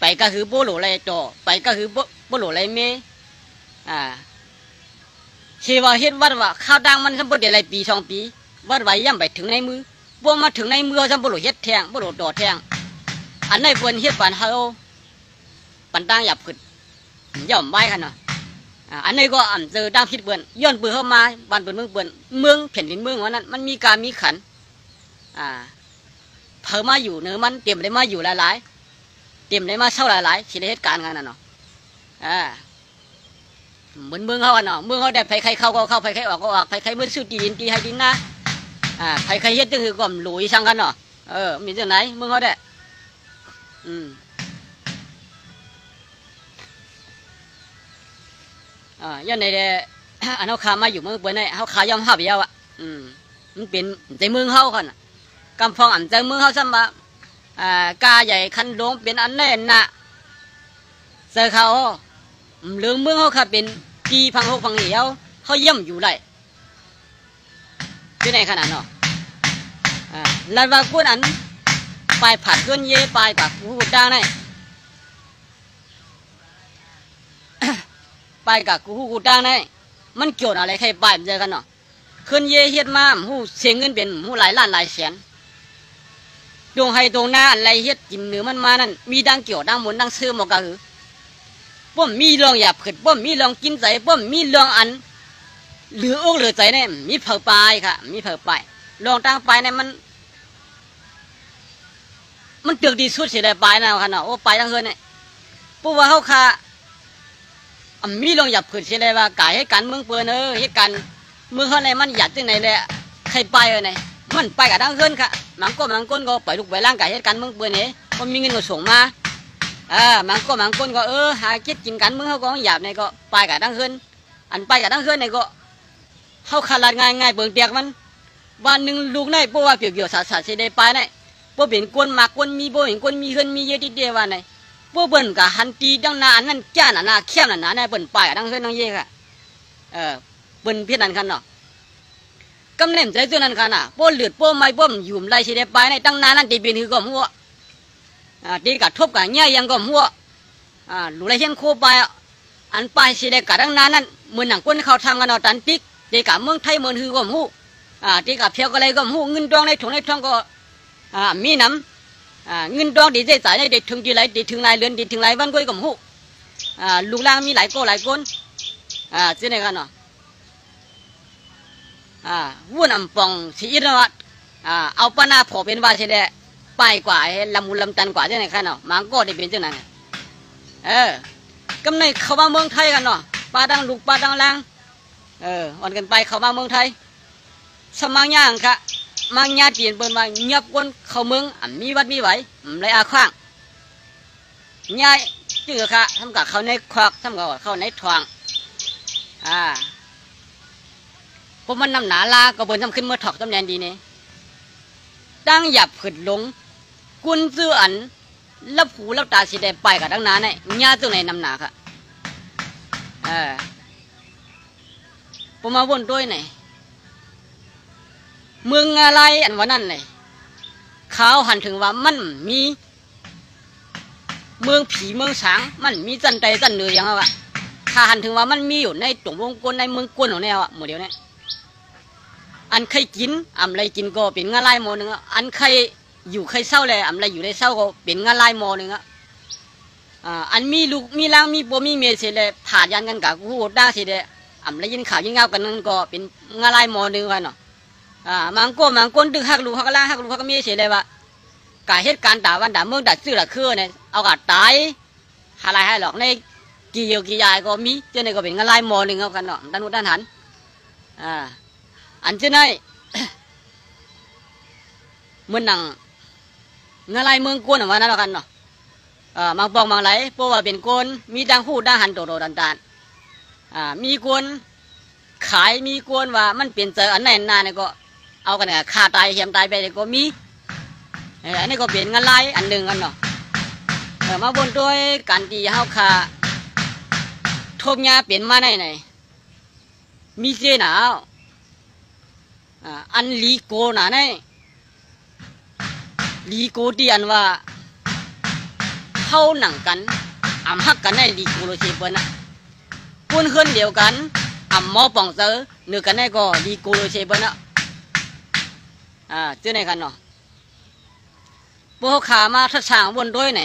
ไปก็คือโบโหลไรโจไปก็คือโบโหลไรเมเชื่อว่าเฮ็ดวัดว่าข้าวดังมันสมบูรณ์เดี๋ยวไรปี2 ปีวัดไหวย่ำไปถึงในมือพวกมาถึงในมือสมบูรณ์เฮ็ดแทงโบโหลดอแทงอันในเปื่อนเฮ็ดปันเฮาปันตั้งหยับขึ้นย่อมใบกันเนาะอันนี้ก็เจอดังผิดเปื่อนย้อนเปื่อนเข้ามาบ้านเปื่อนเมืองแผ่นดินเมืองวันนั้นมันมีการมีขันเผอมาอยู่เนื้อมันเตรียมได้มาอยู่หลายๆเตรียมได้มาเช่าหลายๆสิได้เหตุการณ์กันน่ะเนาะเหมือนเมืองเขาเนาะเมืองเขาได้ไผใครเข้าก็เข้าไผใครออกก็ออกไผใครเมื่อซื้อตีดินตีให้ดินนะไผใครเฮ็ดก็คือก่อมหลุยช่างกันเนาะมีจังไหนเมืองเขาได้ย้อนในเดอันเขาขามาอยู่เมืองเปื่อนเนี่ยเขาขายอมหับยาวมันเป็นใจเมืองเขาคนกำพองใจเมืองเขาซ้ำว่ากาใหญ่คันโดงเป็นอันแน่นน่ะเจอเขาเรื่องเมืองเขาค่ะเป็นกีพังหกพังเหี่ยวเขาย่ำอยู่ไรที่ไหนขนาดเนาะลันว่ากูนั้นไปผัดเกินเย่ไปปากกูดังไงไปกับกูดังไงมันเกี่ยวอะไรใครไปเจอกันเนาะขึ้นเย่เฮ็ดมาหูเสียเงินเป็นหูหลายล้านหลายแสนดวงให้ดวงหน้าอะไรเฮ็ดกินเนื้อมันมานั่นมีดังเกี่ยวดังหมุนดังซื้อหมดก็คือ ป้อมมีลองหยาบขึ้นป้อมมีลองกินใจป้อมมีลองอันเหลืออกเหลือใจเนี่ยมีเผาปลายค่ะมีเผาปลายลองตั้งไปเนี่ยมันเตือกดีสุดเสียได้ปลายนะค่ะเนาะโอ้ปลายทั้งเฮือนเนี่ยเพราะว่าเขาค่ะมีลองหยาบขึ้นเสียได้ว่ากายให้กันเมืองเปิดให้กันเมืองเขาในมันหยาดจังไหนเลยใครไปเนี่ยมันไปกับทั้งเฮือนค่ะมังก้นก็ไปลูกไปร่างกายให้กันเมืองเปิดเนี่ยพอมีเงินก็ส่งมามังก้นก็หาคิดกินกันเมืองเขาก็หยาบเนี่ยก็ไปกับทั้งเฮือนอันไปกับทั้งเฮือนเนี่ยก็เขาขาดง่ายเบิ่งเตียกมันวันหนึ่งลูกในเพราะว่าเปียวๆสาดเสียได้ไปเนี่ยพวกเป็นคนมากคนมีพวกเป็นคนมีเงินมีเยอะทีเดียววันเนี่ยพวกเบิ่นกับหันตีดังนาอันนั้นแก่น่ะเข้มน่ะเนี่ยเบิ่นไปดังเงินดังเยอะค่ะเบิ่นเพี้ยนนั่นกันเนาะกำเนิดใจตัวนั้นกันน่ะพวกเลือดพวกไม้พวกหยุ่มไรเสียได้ไปในดังนานั้นตีเป็นคือก็หัวตีกระทบกับเนี่ยยังก็หัวลูกไรเช่นโคไปอันไปเสียได้กับดังนานั้นเหมือนหนังคนเขาทำกันเอาตันติ๊กตีกับเมืองไทยเมืองคือก็หัวตีกับเพียวก็เลยก็หัวเงินดองในถุงในท้องก็มีน้ำเงินดองดีใจสายในเด็ดถึงที่ไรเด็ดถึงไรเรือนเด็ดถึงไรวันก้อยกับหูลูกล่างมีหลายคนเจ้าไหนกันเนาะวุ้นอ่ำปองสีอินวัดเอาปนาผอเป็นว่าเฉยไปกว่าลำมุลำตันกว่าเจ้าไหนกันเนาะมังก็ได้เป็นเจ้านั้นกำเนิดเข้ามาเมืองไทยกันเนาะป้าดังลูกป้าดังล่างวันกันไปเข้ามาเมืองไทยสมังย่างค่ะมังญาติเปลี่ยนเปิดมาเงียบคนเข้าเมืองมีวัดมีไหวไรอาข้างง่ายจื้อค่ะทำกับเขาในควักทำกับเขาในทวงพวกมันนำหนาลาก็เปิดทำขึ้นเมื่อถอกตำแหน่งดีเนี่ยตั้งหยับขึ้นลงกุนซื้ออันรับหูรับตาสีแดงไปกับตั้งนานเนี่ยง่ายตรงไหนนำหนาค่ะพวกมาวนด้วยไหนเมืองอะไรอันวันนั้นเลยเขาหันถึงว่ามันมีเมืองผีเมืองสางมันมีจันใจจันเนืออย่างว่าถ้าหันถึงว่ามันมีอยู่ในตรงวงกลในเมืองกลของแนวหมดเดียวเนี่ยอันใครกินอะไรกินก็เป็นงาลายโมนึงอันใครอยู่ใครเศร้าเลยอะไรอยู่ในเศร้าก็เป็นงาลายโมนึงอันมีลูกมีล่างมีโบมีเมียเสียเลยผ่ายันกันกับผู้ด่าเสียเลยอะไรยินข่าวยิงเงากันนั่นก็เป็นงาลายโมนึงกันเนาะมังก้นดึงหักลูกหักล่างหักลูกหักเมียเสียเลยว่ากายเหตุการณ์ด่าวันด่าเมืองด่าซื่อละคือเนี่ยเอากาตายอะไรให้หรอกในกี่เยียวกี่ยายก็มีเจ้าเนี่ยก็เป็นงานลายโมหนึ่งเอากันเนาะด้านนู้นด้านหันอันเจ้าเนี่ยเมืองหนังงานลายเมืองก้นของวันนั้นเอากันเนาะมังปองมังไหลเพราะว่าเป็นก้นมีดังหูด้านหันโดดดันมีก้นขายมีก้นว่ามันเปลี่ยนเจออันไหนนานเนี่ยก็เอากันเนี่ยฆ่าตายเหี่ยมตายไปเลยก็มีอันนี้ก็เป็นงานลายอันหนึ่งกันเนาะมาบนด้วยการตีเฮาคาทบยาเปลี่ยนมาไหนมีเจหนาวอันลีโกหนาไหนลีโกที่อันว่าเฮาหนังกันฮักกันในลีโกโลเชเปิ้ลนะคนเฮือนเดียวกันหมอป่องเจอเนื้อกันในก็ลีโกโลเชเปิ้ลนะเจ้าไหนกันเนาะพวกขามาทัดสางบนด้วยไหน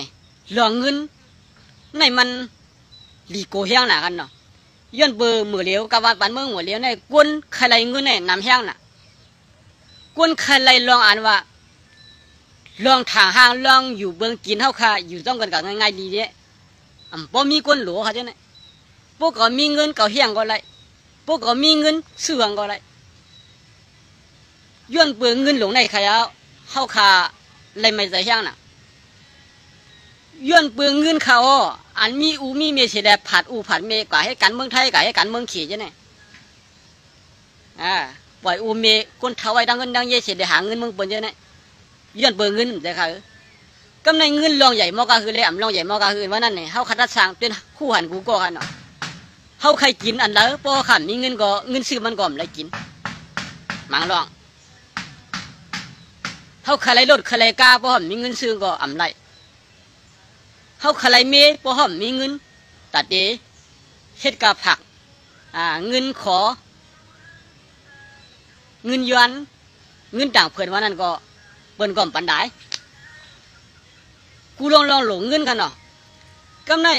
หลวงเงินในมันลีโกเฮียงหนากันเนาะย้อนเบอร์มือเลี้ยวกับวัดบ้านเมืองหัวเลี้ยวในกวนใครไรเงินในนำเฮียงน่ะกวนใครไรลองอ่านว่าลองทางห้างลองอยู่เบื้องกินเท่าค่ะอยู่ต้องกันกับง่ายๆดีเนี่ยพอมีกวนหลวค่ะเจ้าเนี่ยพวกก็มีเงินก็เฮียงก็ไรพวกก็มีเงินเสื่องก็ไรย้อนเบอร์เงินหลวงในใครเอาเท่าค่ะเลยไม่ใส่เฮียงน่ะย้อนเปลืองเงินเขาอันมีมีเมียเสียแต่ผัดผัดเมย์กว่าให้กันเมืองไทยกว่าให้กันเมืองขี่ใช่ไหมปล่อยเมย์คนเท่าไว้ดังเงินดังเย่เสียแต่หาเงินเมืองเปิ่นใช่ไหมย้อนเปลืองเงินแต่เขากำในเงินรองใหญ่มอกาคือเลยรองใหญ่มอกาคือว่านั่นเนี่ยเขาคัดสร้างเป็นคู่หันกูก็กันเนาะเขาใครกินอันแล้วพอขันมีเงินก็เงินซื้อมันก็ไม่กินมังรองเขาใครรถใครกาพอมีเงินซื้อก็ไรเขาขลายเมย์พอหอมมีเงินตัดเดเฮ็ดกาผักเงินขอเงินย้อนเงินต่างเพื่อนว่านั่นก็เปิ้นก่อมปันได้กูลองหลงเงินกันเนาะกำไร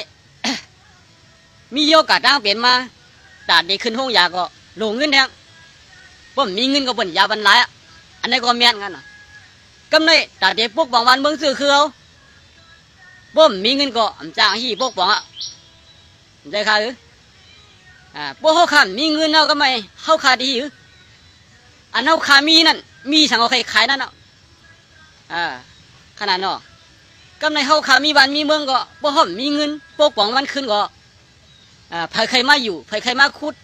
มีโยกาตั้งเปลี่ยนมาตาดีขึ้นห้องยาก็ลงเงินแทงผมมีเงินก็เป็นยาบรรลัยอันนี้ก็แม่นกันนะกำไรตาดีพวกบางวันเมืองซื้อคือเอาผมมีเงินก็จ้างฮีพวกบางอ่ะได้ค่ะพวกเขาขามีเงินเอาก็ไม่เขาขาดีอยู่อันเขาขามีนั่นมีสั่งเอาใครขายนั่นเนาะขนาดเนาะกำไรเขาขามีบ้านมีเมืองก็พวกเขามีเงินพวกบางวันขึ้นก็ไผใครมาอยู่ไผใครมาคุด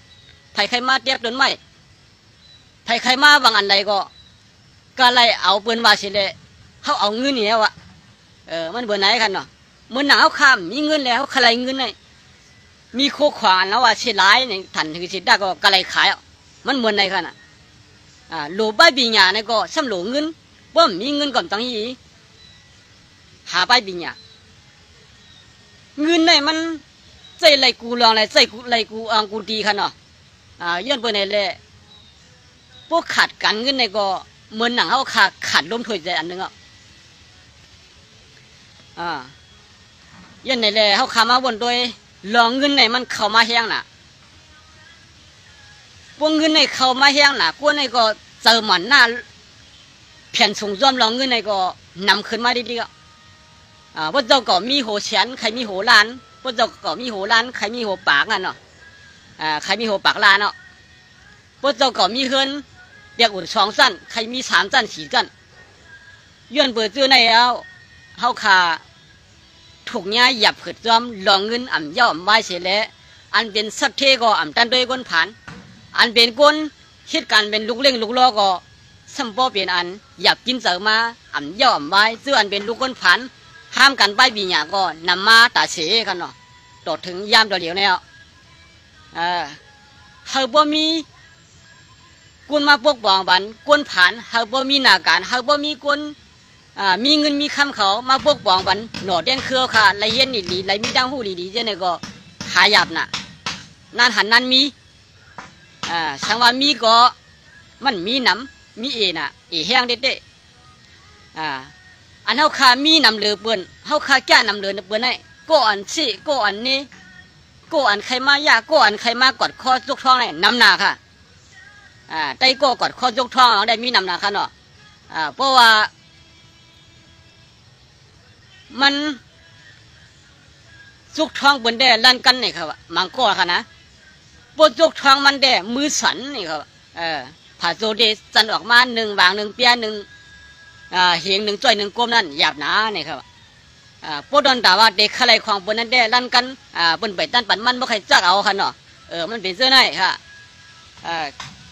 ไผใครมาเตียบต้นไม้ไผใครมาบางอันใดก็ไล่เอาเปิ้นว่าสิเลยเขาเอาเงินนี่แล้วมันเบื่อไหนกันเนาะเมื่อหนาวข้ามมีเงินแล้วเขาไล่เงินเลยมีโคขวานแล้วว่าสิหลายในทันถึงสิได้ก็ไล่ขายมันเหมือนไหนกันโลใบปีญาเนี่ยก็สำโหลเงินว่ามีเงินก่อนตั้งยี่หาใบปีญาเงินเนี่ยมันใจไหลกูลองไหลใจไหลกูอังกูดีขนาดย้อนไปในแหละพวกขาดกันเงินในก็เหมือนหนังเขาขาดล้มถอยใจอันนึงย้อนในแหละเขาขามาบนโดยลองเงินในมันเข้ามาแห้งน่ะพวกเงินในเข้ามาแห้งน่ะพวกในก็เจอหมันหน้าแผ่นส่งย้อมลองเงินในก็นำขึ้นมาดีๆพวกเจ้าก็มีโหเฉียนใครมีโหล้านพวกเจ้าก็มีโหล้านใครมีโหปากนั่นเนาะใครมีโหปากล้านเนาะพวกเจ้าก็มีเฮือนเรียกอุด2 สั้นใครมี3 สั้น4 สั้นย้อนเปิดเจอในเอาเขาขาถูกย้ายหยับขืดจอมลองเงินอ่ำย่อมไว้เสียแล้วอันเป็นสัตเทก็อ่ำตันโดยก้นผ่านอันเป็นก้นคิดการเป็นลูกเล่งลูกล้อก็สัมปอเปลี่ยนอันหยับกินเสริมมาอ่ำย่อมไว้เสื้ออันเป็นลูกก้นผ่านห้ามกันใบบีหยาก็นำมาตาเสกันเนาะต่อถึงยามตัวเดียวเนี่ยเฮาบ่มีกุนมาปกป้องบันกุนผ่านเฮาบ่มีหน้าการเฮาบ่มีกุนมีเงินมีคำเขามาปกป้องบันหนอเด่นเครือค่ะละเอียดนี่ดีละมีดังหูดีๆเจ้าเนี่ยก็หายาบน่ะนั่นหันนั่นมีสังว่ามีก็มันมีน้ำมีน่ะแห้งเด็ดอันเฮาขามีนำเลือเปิ้นเฮาขาแก่นำเลือเปิ้นให้ก็อันสิก็อันนี้ก็อันใครมายากก็อันใครมากอดคอยกท้องได้นำหนาค่ะได้ก็กอดคอยกท้องได้มีนำหนาค่ะเนาะเพราะว่ามันจุกท้องเปิ้นได้ลั่นกันนี่ครับมังก็ค่ะนะปวดจุกท้องมันได้มือสั่นนี่ครับผ่าโซเดสันออกมา1 บาง1 เปีย1เหียง1 จ้อย1 กลมนั่นหยาบหนาเนี่ยครับพวกดอนด่าว่าเด็กขลายของบนนั้นได้ลั่นกันบนไปด้านปันมันบ่ใครจักเอาค่ะเนาะมันเป็นเสื้อในค่ะ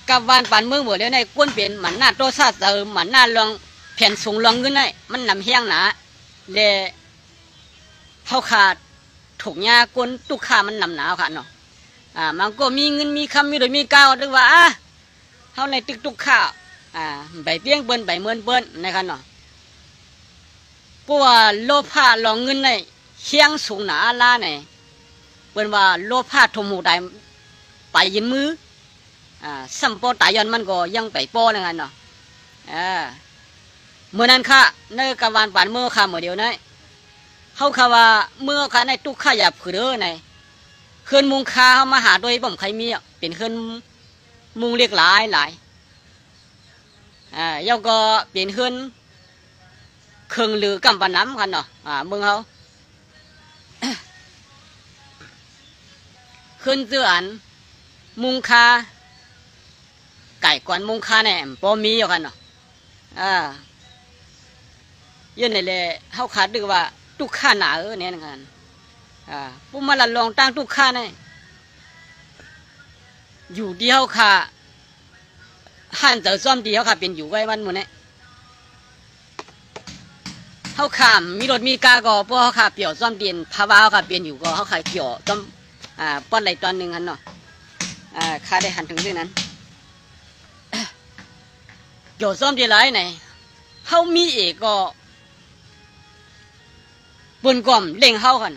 กับวานปันเมืองหมดแล้วในก้นเปลี่ยนมันหน้าโตซาเติมมันหน้าลองแผ่นสูงลองขึ้นได้มันนำแห้งหนาเลยเขาขาดถูกยาก้นตุกขามันนำหนาวค่ะเนาะมันก็มีเงินมีคำมีโดยมีก้าวถึงว่าเขาในตึกตุกขาใบเปี้ยงเบิ้นใบเมือนเบิ้นนะครับเนาะเพราะว่าโลภะลองเงินในเชียงสูงหนาล่าในเปิ้นว่าโลภะทมหูได้ไปยินมือสัมปอตายันมันก็ยังไปป้อนั่นเนาะเมื่อนั้นค่ะในกวานปานเมื่อค่ะเมื่อเดียวนั้นเขาค่ะว่าเมื่อค่ะในตุกข้าหยาบคือเด้อในเคลื่อนมุงคาเขามาหาโดยบ่มใครมีเป็นเคลื่อนมุงเรียกหลายยาวก็เป็นเคลื่อนเครื่องลือกำปน้ำกันเนาะเมืองเขาขึ้นเตือนมุงคาไก่กวนมุงคาเนี่ยพอมีอยู่กันเนาะยื่นในเลยเขาขาดดื้อว่าตุกข้าหนาเนี่ยกันผู้มาละลองตั้งตุกข้าเนี่ยอยู่เดียวค่ะหันเต๋อซ้อมเดียวค่ะเป็นอยู่ไว้วันหมดเนี่ยเขาขามมีรถมีกาก็พวกเขาขาเปี่ยวซ้อมเดียนพาวาค่ะเปลี่ยนอยู่ก็เขาขายเกี่ยวซ้อมป้อนไหลตอนหนึ่งกันเนาะค่าได้หันถึงเรื่องนั้นเกี่ยวซ้อมเดียนไรไหนเขามีเอกก็เปิ้นก่อมเลี้ยงเขากัน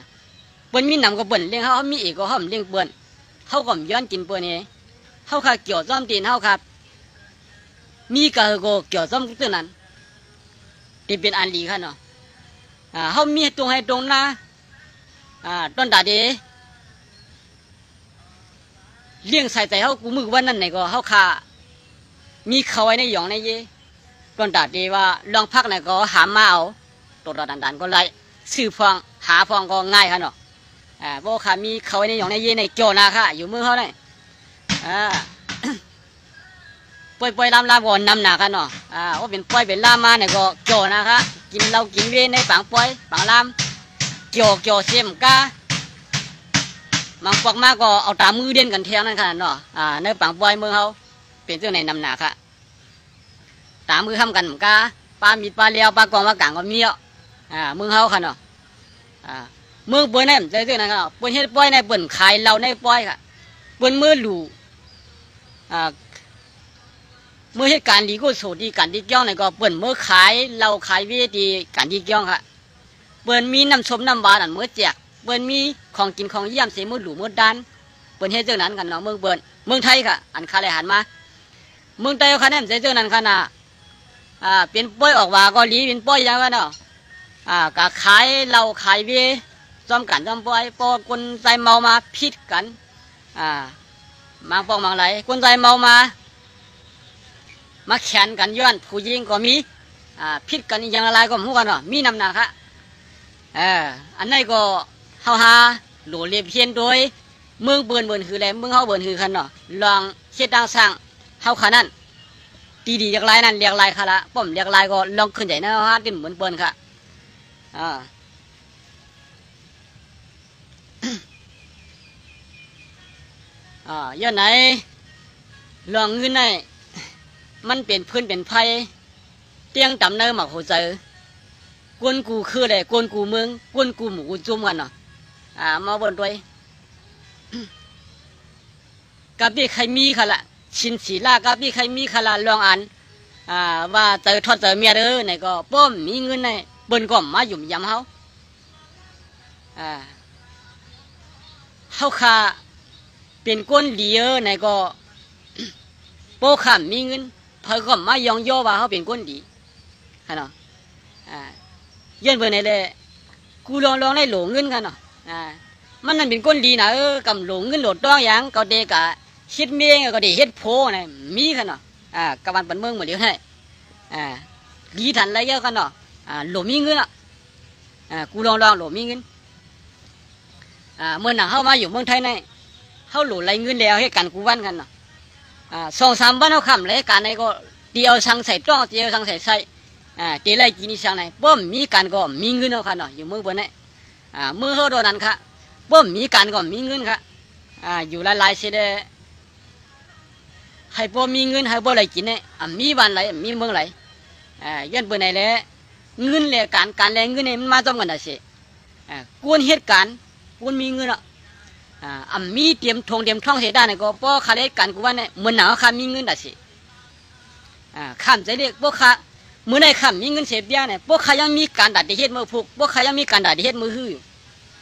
เปิ้นมีหนำก็เปิ้นเลี้ยงเขามีเอกก็เขาเลี้ยงเปิ้นเขาก่อมย้อนกินเปิ้นนี่เขาขาเกี่ยวซ้อมเดียนเขาครับมีกะก็เกี่ยวซ้อมตัวนั้นที่เป็นอันดีค่ะเนาะเขามีตรงให้ตรงนะต้นตาดี เลี้ยงใส่ใจเขากูมือวันนั้นไหนก็เขาขามีเขาไว้ในหยองในเย่ก่อนตัดดีว่าลองพักไหนก็หามาเอาตัวดันก็ไล่ซื้อฟองหาฟองก็ง่ายค่ะเนาะเพราะขามีเขาไว้ในหยองในเย่ในโจนาค่ะอยู่มือเขาเนี่ยปล่อยลำก่อนนำหนาค่ะเนาะว่าเป็นปล่อยเป็นลำมาเนี่ยก็โจนะคะกินเรากินเวในปังปล่อยปังลำเกี่ยวเสียมก้ามังปอกมากก็เอาตามือเด่นกันเทียงนั่นขนาดเนาะในปังปล่อยมือเขาเป็นเจ้าในนำหนาค่ะตามือทำกันก้าปลามีปลาเลี้ยวปลากองปลากางก็มีมือเขาค่ะเนาะมือป่วยเนี่ยเจ้านั่นค่ะป่วยเฮ็ดป่วยในเปิ่นขายเราในป่วยค่ะเปิ่นมือหลู่เมื่อเหตุการณ์ดีก็โสดีการดีเกี่ยวในก็เปิ่นเมื่อขายเราขายเวทีการดีเกี่ยวค่ะเปิ่นมีน้ำชมน้ำหวานอันเมื่อแจกเปิ่นมีของกินของเยี่ยมเสียมือหลู่มือดันเปิ่นเฮ็ดเจ้านั้นกันเนาะเมืองเปิ่นเมืองไทยค่ะอันคาเลยหันมาเมืองไทยค่ะเนี่ยเจ้านั้นค่ะนะเป็นป้อยออกว่าก็ลีเป็นป้อยยังกันเนาะก็ขายเราขายเวซ้อมกันซ้อมป้อยพอคนใจเมามาพิษกันมาปองมังไหลคนใจเมามาแข่งกันย้อนผู้หญิงก็มีพิษกันอย่างไรก็หูกันเนาะมีนำหนักค่ะอันนี้ก็เฮาหาหลูเรียบเพียนโดยเมืองเบิ่นคืออะไรเมืองเฮาเบิ่นคือคันเนาะลองเฮ็ดดังสร้างเฮาขนาดดีอย่างไรนั่นเรียกไรค่ะละป้อมเรียกไรก็ลองขึ้นใหญ่นะฮะที่เหมือนเบิ่นค่ะย้อนไหนลองเงินไหนมันเป็นพื้นเป็นไฟเตียงต่ำเนื้อหมักหัวใจกวนกูคืออะไรกวนกูเมืองกวนกูหมูจุ่มกันเนาะมาบนด้วยกับที่ใครมีขละชินสีลากับที่ใครมีขละลองอ่านว่าเจอทอดเจอเมียเด้อไหนก็ป้อมมีเงินในเบิ้นก็มาหยุ่มยำเขาขาเป็นก้นเหลียไหนก็โป้ขามมีเงินเพิ่งก็มายองย่อว่าเขาเป็นก้นดีฮะเนาะยื่นเบอร์ไหนเลยกูลองได้หลงเงินกันเนาะมันนั่นเป็นก้นดีนะกำหลงเงินโหลดต้องยังก็เด็กเฮ็ดเมียงก็เด็กเฮ็ดโพนะมีกันเนาะกำวันปันเมืองหมดเดียวให้ดีทันไรเยอะกันเนาะหลงมีเงินกูลองหลงมีเงินเมื่อหนังเข้ามาอยู่เมืองไทยนี่เขาหลงไรเงินแล้วให้กันกูวันกันเนาะ2-3 วันเขาขำเลยการในก็เดียวสั่งใส่จ้องเดียวสั่งใส่เดี๋ยวไรกินสั่งในป้อมมีการก็มีเงินเอาค่ะเนาะอยู่เมืองบนนี่เมื่อเขาโดนนั้นค่ะป้อมมีการก็มีเงินค่ะอยู่หลายๆเสียเลยให้ป้อมมีเงินให้ป้อมไรกินเนี่ยมีวันไรมีเมืองไรย้อนเบอร์ไหนเลยเงินเลยการแรงเงินเนี่ยมันมาจอมกันได้สิกวนเหตุการณ์กวนมีเงินมีเตรียมทองเสียได้เนี่ยก็ป้อขาเล็กกันกูว่าเนี่ยเหมือนหนาวข้ามีเงินได้สิข้ามใจเรียกป้อข้าเมื่อไหร่ข้ามมีเงินเสียเบี้ยเนี่ยป้อข้ายังมีการดัดเฮ็ดมือผูกป้อข้ายังมีการดัดเฮ็ดมือหื้อ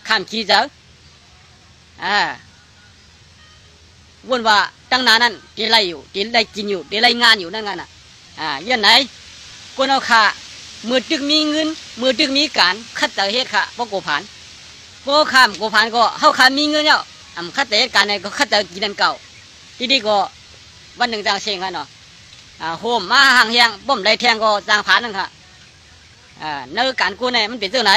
ข้ามขี้เจ้าวนว่าตั้งนานนั้นเดี๋ยวไรอยู่เดี๋ยวไรกินอยู่เดี๋ยวไรงานอยู่นั่นไงน่ะยันไหนกูเอาข้ามือตึกมีเงินมือตึกมีการคัดใจเฮ็ดค่ะป้อโกผ่านป้อข้ามโกผ่านก็เขาข้ามีเงินแล้วคัดใจเหตุการณ์เนี่ยก็คัดใจกินนั่นเก่าทีนี้ก็วันหนึ่งจางเชียงค่ะเนาะโฮมมาห่างเฮียงบ่มไรแทงก็จางผ่านนั่นค่ะเนื้อการกูเนี่ยมันเป็นเรื่องไหน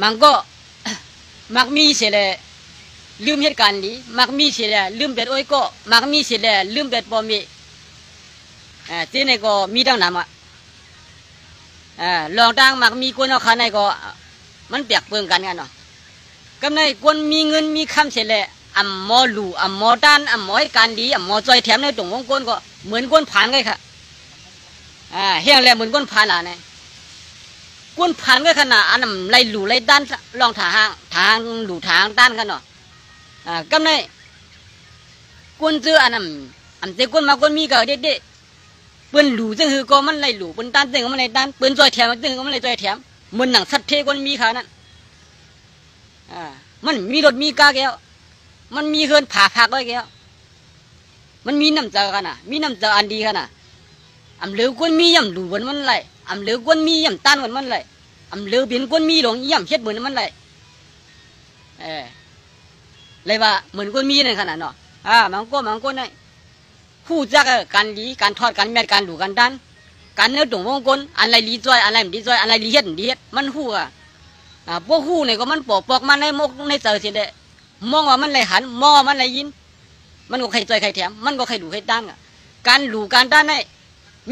มันก็มักมีเสียเลยลืมเหตุการณ์นี้มักมีเสียเลยลืมเบ็ดโอ้ยก็มักมีเสียเลยลืมเบ็ดบ่มีเจ้าเนี่ยก็มีตั้งนานลองตั้งมักมีคนเอาขาในก็มันเปียกเปื้อนกันเนาะกำในคนมีเงินมีคำเสียเลยหมอหลูหมอด้านหมอให้การดีหมอจอยแถมในตรงของคนก็เหมือนคนผ่านเลยค่ะเฮียงแหละเหมือนคนผ่านเนี่ยคนผ่านก็ขนาดไรหลูไรด้านลองทางหลูทางด้านกันเนาะกำในคนเจอเจ้าคนมาคนมีก็เด็ดเปิ้นหลูจึงคือก็มันไรหลูเปิ้นด้านจึงก็มันไรด้านเปิ้นจอยแถมจึงก็มันไรจอยแถมเหมือนหนังสัตว์เทคนมีขานั่นมันมีรถมีกาแก้วมันมีเฮือนผ่าผักไว้แก้วมันมีน้ำเจอกันมีน้ำเจออันดีกันเหลือคนมีย่ำหลูบนมันไรเหลือคนมีย่ำต้านบนมันไรเหลือเป็นคนมีหลงย่ำเช็ดบนมันไร เลยว่าเหมือนคนมีในขนาดเนาะมันก็ในผู้จักการลีการทอดการแม่การดูการดันการเนื้อตรงวงกลอะไรลีจ้อยอะไรไม่ลีจ้อยอะไรลีเฮ็ดดีเฮ็ดมันหู้พวกหู้เนี่ยก็มันปอกมันในมกในเจอสิเดมองว่ามันเลยหันมอมันเลยยินมันก็ใครจ้อยใครแถมมันก็ใครดูใครดันการดูการดันใน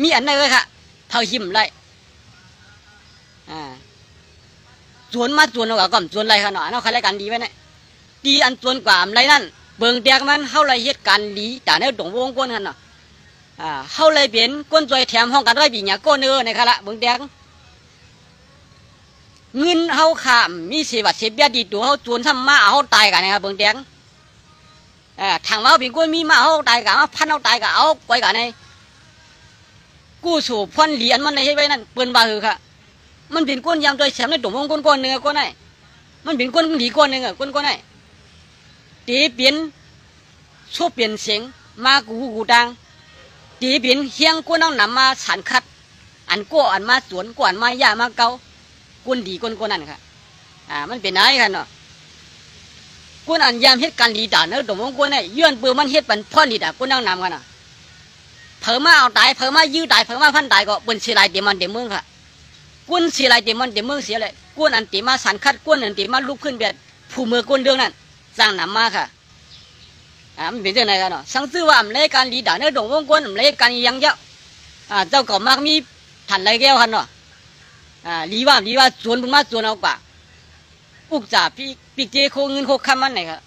มีอันไหนเลยค่ะเท่าหิมไรจวนมาจวนเอาก่อนจวนไรขนาดเอาใครรายการดีไว้เนี่ยดีอันจวนกว่าอะไรนั่นเบิ่งเดียกมันเข้าไรเหตุการณ์ดีแต่ในตรงวงกลกันเนาะเข้าไรเปลี่ยนก้นจอยแถมห้องกันไรปีเนี่ยก้นในขณะเบิ่งเดียกเงินเข้าขามมีเสียบัตรเสียเบี้ยดีตัวเขาจวนทำมาเอาตายกันนะครับเบิ่งเดียกทางว่าเป็นก้นมีมาเอาตายกันพันเอาตายกันเอาไว้กันในกู้สู่พันเหรียญมันในให้ไว้นั่นเปิ้นบาคือค่ะมันเป็นก้นยามจอยแถมในตรงวงก้นหนึ่งก้นไหนมันเป็นก้นหลีก้นหนึ่งก้นไหนตีเปลี่ยนชั่วเปลี่ยนเสียงมากูดังตีเปลี่ยนเฮียงก้นเอาหนำมาฉันคัดอันก้อันมาสวนก้อันมาหญ้ามาเกาก้นดีก้นนั่นค่ะมันเป็นอะไรกันเนาะก้นอันยามเหตุการณ์ดีด่าเนื้อตรงวงก้นเนี่ยย้อนเปลือมันเหตุเป็นพ่อดีด่าก้นเอาหนำกันน่ะเผอมาเอาตายเผอมายื้อตายเผอมาพันตายก็เป็นเสียไรเดี๋ยวมันเดี๋ยวมึงค่ะก้นเสียไรเดี๋ยวมันเดี๋ยวมึงเสียเลยก้นอันตีมาฉันคัดก้นอันตีมาลุกขึ้นเบียดผู้มือก้นเรื่องนั้นสร้างหนำมาค่ะมันเป็นเรื่องไหนกันเนาะสังซื้อว่ามันเล่การลีด่าเนื้อดงวงกวนมันเล่การยังเยอะเจ้าก็มักมีถันไรแก้วกันเนาะลีว่าสวนบุญมาสวนเอากว่าอุกจ่าปีเจโคเงินโคคำมันไหนครับ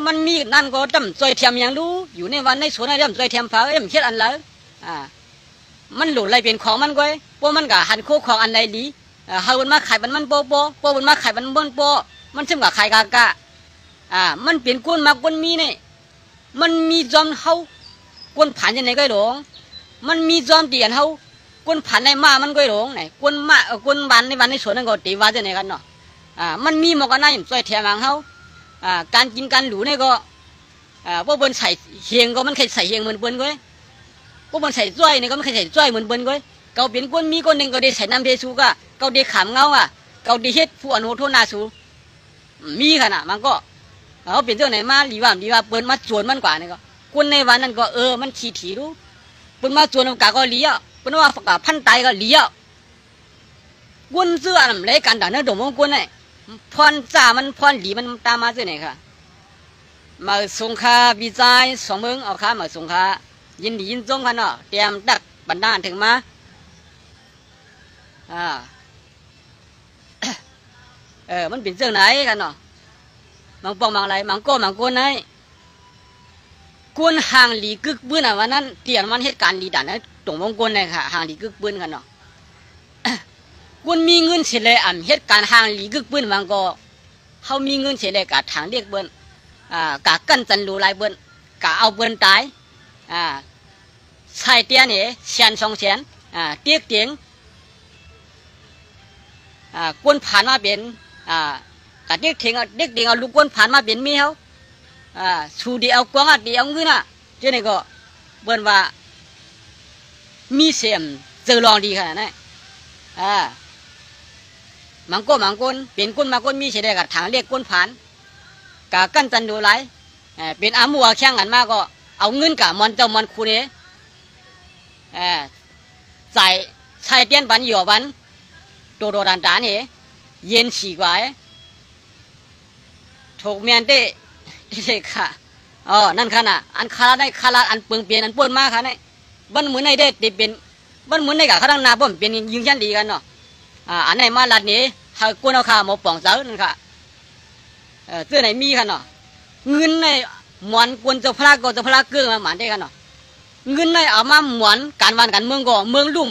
มันมีนั่นก็จำจอยเทียมยังรู้อยู่ในวันในสวนในจำจอยเทียมฟ้าเขียนอันละมันหลุดอะไรเป็นของมันก้อยพวกมันก็หันโคของอันไรดีเฮามันมาขายมันโปมันมาขายมันโปมันเชื่อมกับขายกากะมันเป็นก้นมาก้นมีเนี่ยมันมีจอมเฮาก้นผ่านยังไงก็หลงมันมีจอมเตียนเฮาก้นผ่านในมามันก็หลงไหนก้นมาก้นวันในสวนนั่นก็ตีว่าจะไหนกันเนาะมันมีหมอกกันนั่นซอยแถมางเฮาการกินการหลูเนี่ยก็พวกบนใส่เฮียงก็มันเคยใส่เฮียงเหมือนเบิ้ลก้อยพวกบนใส่จ้อยเนี่ยก็มันเคยใส่จ้อยเหมือนเบิ้ลก้อยเขาเป็นก้นมีก้นหนึ่งก็ได้ใส่น้ำเทสูก็เขาได้ขามเงาเขาได้เฮ็ดผู้อนุโทนาสูมีขนาดมันก็เขาเป็นเจ้าไหนมาลีว่าเปิ้นมาจวนมันกว่านี่ก็คนในวันนั้นก็มันขี้ถี่รู้เปิ้นมาจวนมันกาก็เลี้ยเปิ้นว่าฝักพันตายก็เลี้ยวนเสื้ออะไรกันด่าเนื้อดมของคนไหนพรจ่ามันพรหลีมันตามมาเจ้าไหนค่ะมาสงขาวิจัยสองเมืองเอาค่ะมาสงขายินดียินจงกันเนาะเตรียมดักบรรดาถึงมามันเป็นเจ้าไหนกันเนาะมังปองมังไรมังโก้มังโกนไหนกวนห่างหลีกึกปืนวันนั้นเตียนมันเหตุการณ์ดีด่านนะตรงวงกลเลยค่ะห่างหลีกึกปืนกันเนาะกวนมีเงินเสียเลยเหตุการณ์ห่างหลีกึกปืนมันก็เขามีเงินเสียเลยกะทางเรียกเบิ้ลกะกั้นจันรูลายเบิ้ลกะเอาเบิ้ลตายใส่เตียนเสียน200,000เตียกเตียงกวนผ่านมาเป็นกะเด็กเถียงเอาลูกก้นผ่านมาเป็นมีเขาสูดีเอากวางดีเอาเงินเจ้านี่ก็เบิ่นว่ามีเสียมเจอลองดีขนาดนั้นมังก้นเป็นก้นมาก้นมีเสียได้กับทางเรียกก้นผ่านกะกั้นจันดูไรเป็นอามัวแข่งกันมาก็เอาเงินกะมันเจ้ามันคูนี้ใส่เตี้ยนบันหย่อบันโดดานเเย็นฉีกว่าถูกเมียนเต้ค่ะนั่นขนาดอันคาได้คาราอันเปลืองเปลี่ยนอันปวนมากค่ะเนี่ยบ้านเหมือนในได้ติดเป็นบ้านเหมือนในกับข้างหน้าบ่มเป็นยิงยันดีกันเนาะอันไหนมาลัดนี้หากวนเอาขาหมอป่องเสานั่นค่ะเสื้อไหนมีค่ะเนาะเงินในหมอนกวนเจ้าพระก็เจ้าพระเกื้อมาหมานได้กันเนาะเงินในเอามาหมอนการวันกันเมืองก็เมืองลุ่ม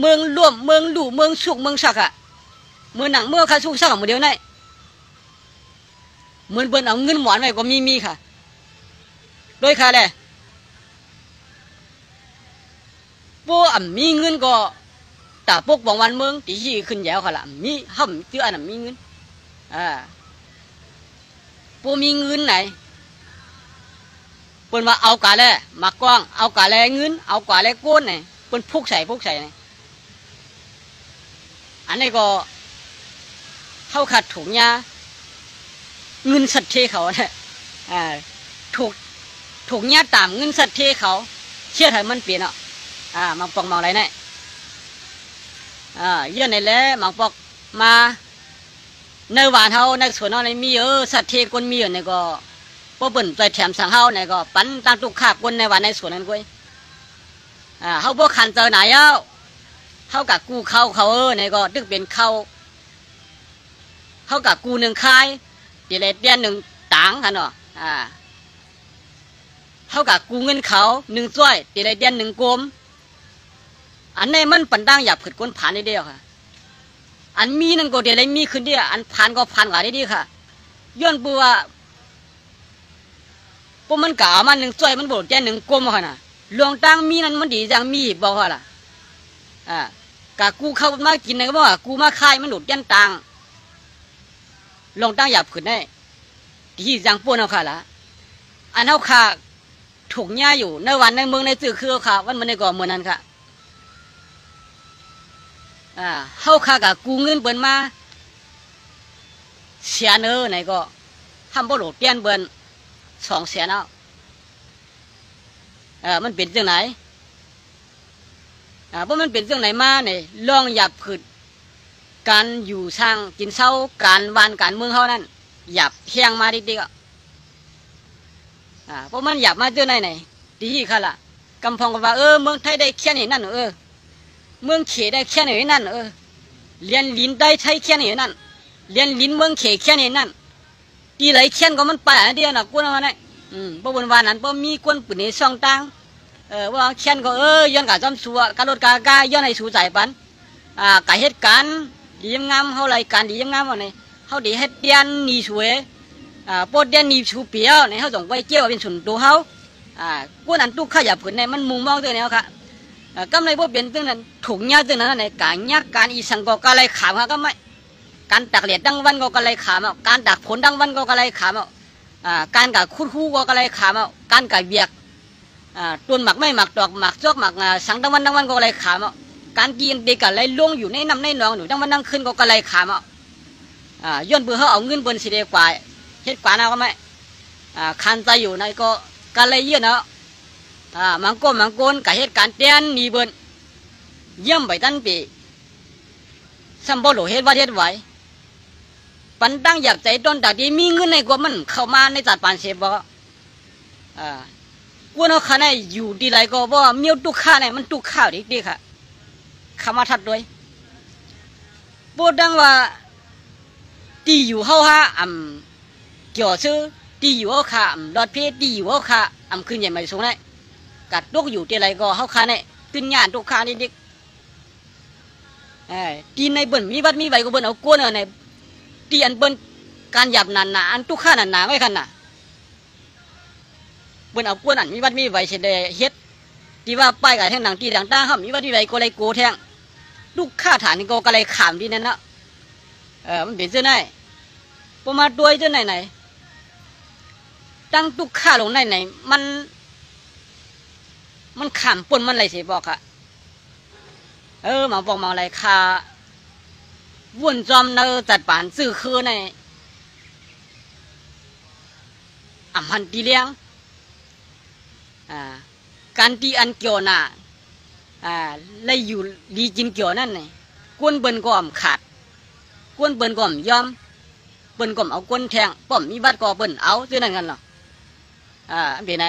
เมืองร่วมเมืองลู่เมืองสุกเมืองสักอะเมืองหนังเมืองข้าสุกสักของเดียวนี่เหมือนเบิ้ลเอาเงินหมอนไว้ก็มีค่ะโดยค่ะเลยพวกมีเงินก็แต่พวกบางวันเมืองตีที่ขึ้นแย่ค่ะละมีห่ำเจ้าอันมีเงินพวกมีเงินไหนเปิ้นว่าเอากาแลมากว้างเอากาแลเงินเอากาแลโกนไหนเปิ้นพุกใส่ไหนอันนี้ก็เข้าขัดถุงยา เงินสัตเทเขาเนี่ยถูกญาติตามเงินสัตเทเขาเชื่อไทยมันเปลี่ยนอ่ะมังปอกมังอะไรเนี่ยเยอะในแล้วมังปอกมาในหวานเฮาในสวนเฮาในมีสัตเทคนมีอยู่ในก็พอเบิ่นไปแถมสังเฮาในก็ปั้นตั้งตุกขาคนในหวานในสวนนั้นก้อยเฮาบ่คันเจอไหนเฮากับกูเขาในก็ตึกเป็นเขากับกูหนึ่งคายตีเลยเดือนหนึ่งต่างกันเนาะเท่ากับกูเงินเขาหนึ่งจ้อยตีเลยเดือนหนึ่งกลมอันนี้มันปันดังหยับขึ้นก้นผ่านได้เดียวค่ะอันมีนั่นก็เดี๋ยวเลยมีขึ้นเดียวอันผ่านก็ผ่านกว่าได้ดีค่ะย้อนบัวพวกมันกล่าวมันหนึ่งจ้อยมันบอกเดือนหนึ่งกลมค่ะน่ะหลวงตั้งมีนั่นมันดีจังมีบอกว่าล่ะกับกูเข้ามากินนะก็บอกว่ากูมาคายมันหลุดยันตังลงตั้งหยับขึ้นได้ที่จังปนเอาค่ะละอันเอาค่ะถูกย่าอยู่ในวันในเมืองในสื่อคือค่ะวันมันในก่อเมืองนั้นค่ะเฮาค่ะกับกูเงินเบิ้นมาเสียเนอไหนก็ทำบ่หลุดเตี้ยนเบิ้น200,000เอามันเป็นจังไหนเพราะมันเป็นจังไหนมาเนี่ยลองหยับขึ้นการอยู่ช่างกินเช้าการวานการเมืองเขานั่นหยับเที่ยงมาดิๆก็เพราะมันหยับมาเจอไหนดีค่ะล่ะกำพองก็ว่าเมืองไทยได้แค่ไหนนั่นเมืองเขได้แค่ไหนนั่นเรียนลิ้นได้ใช้แค่ไหนนั่นเรียนลิ้นเมืองเขแค่ไหนนั่นตีไหลแค่นก็มันไปอันเดียวนะกูนะมันเนี่ยเพราะวันวานนั้นเพราะมีคนปืนในช่องตังว่าแค่นก็ย้อนกับจอมสัวการรถกาย้อนในสู่ใจปันกับเหตุการณ์ดีงามเขารายการดีงามวันนี้เขาดีให้เดียนนีสวยปดเดียนนีชูเปียวในเขาส่งไปเกี่ยวเป็นส่วนตัวเขากูนั้นตุกขยับขึ้นในมันมุงมองตัวนี้ค่ะก็ในพวกเป็นตัวนั้นถูกยากตัวนั้นในการยากการอีสังก็กะไรขามเขาก็ไม่การตักเหลียดดังวันก็กะไรขามการตักผลดังวันก็กะไรขามการกับคู่ก็กะไรขามการกับเบียกต้นหมักไม่หมักดอกหมักซอกหมักสังดังวันก็กะไรขามการกินเด็กอะไรล่วงอยู่ในน้ำในหนองอยู่ดังวันนั่งขึ้นก็กะไรขามย้อนเบื่อเขาเอาเงินบนสีเดียกว่าเฮ็ดกว่านะก็ไม่คันใจอยู่ในก็กะไรเยอะเนาะมังโกนกับเหตุการณ์เตียนนีเบิ้นเยี่ยมไปตั้งปีสัมบูรณ์เฮ็ดว่าเฮ็ดไหวปันตั้งหยับใจต้นจากที่มีเงินในกว่ามันเข้ามาในจัดปานเสพบ่กูน่ะคันอยู่ดีไรก็บ่มีตุกข้าเนี่ยมันตุกข้าวดิค่ะขมาทัดด้วยพูดดังว่าตีอยู่เฮาฮะเกี่ยวซื้อตีอยู่เฮาค่ะดอดเพตีอยู่เฮาค่ะขึ้นใหญ่ไม่สูงได้กัดตุกอยู่ที่ไรก็เฮาค่ะเนี่ยขึ้นงานตุกข้านี่ดิตีในเบิ้นมีบัดมีใบก็เบิ้นเอากวนในตีอันเบิ้นการหยับหนาอันตุกข้าหนาไว้กันน่ะเบิ้นเอากวนอันมีบัดมีใบเสด็จเฮ็ดที่ว่าป้ายกับแท่งหนังตีต่างๆครับมีบัดมีใบก็เลยโกแท่งลูกข้าฐานนี่ก็เลยขามดีนั่นนะมันเป็นเจ้าไหนพอมาด้วยเจ้าไหนตั้งตุกข้าลงไหนมันขามปนมันอะไรสิบอกค่ะมาบอกมาอะไรค่ะวุ่นจอมเนอจัดป่านซื้อคือในพันตีเลี้ยงการตีอันเกี่ยวน่ะเลยอยู่ดีจินเกี่ยวนั่นไงก้นเบิ้นก็ขาดก้นเบิ้นก็ยอมเบิ้นก็เอาก้นแทงป้อมมีบัดก็เบิ้นเอาซื้อนั่นกันหรอเป็นไหน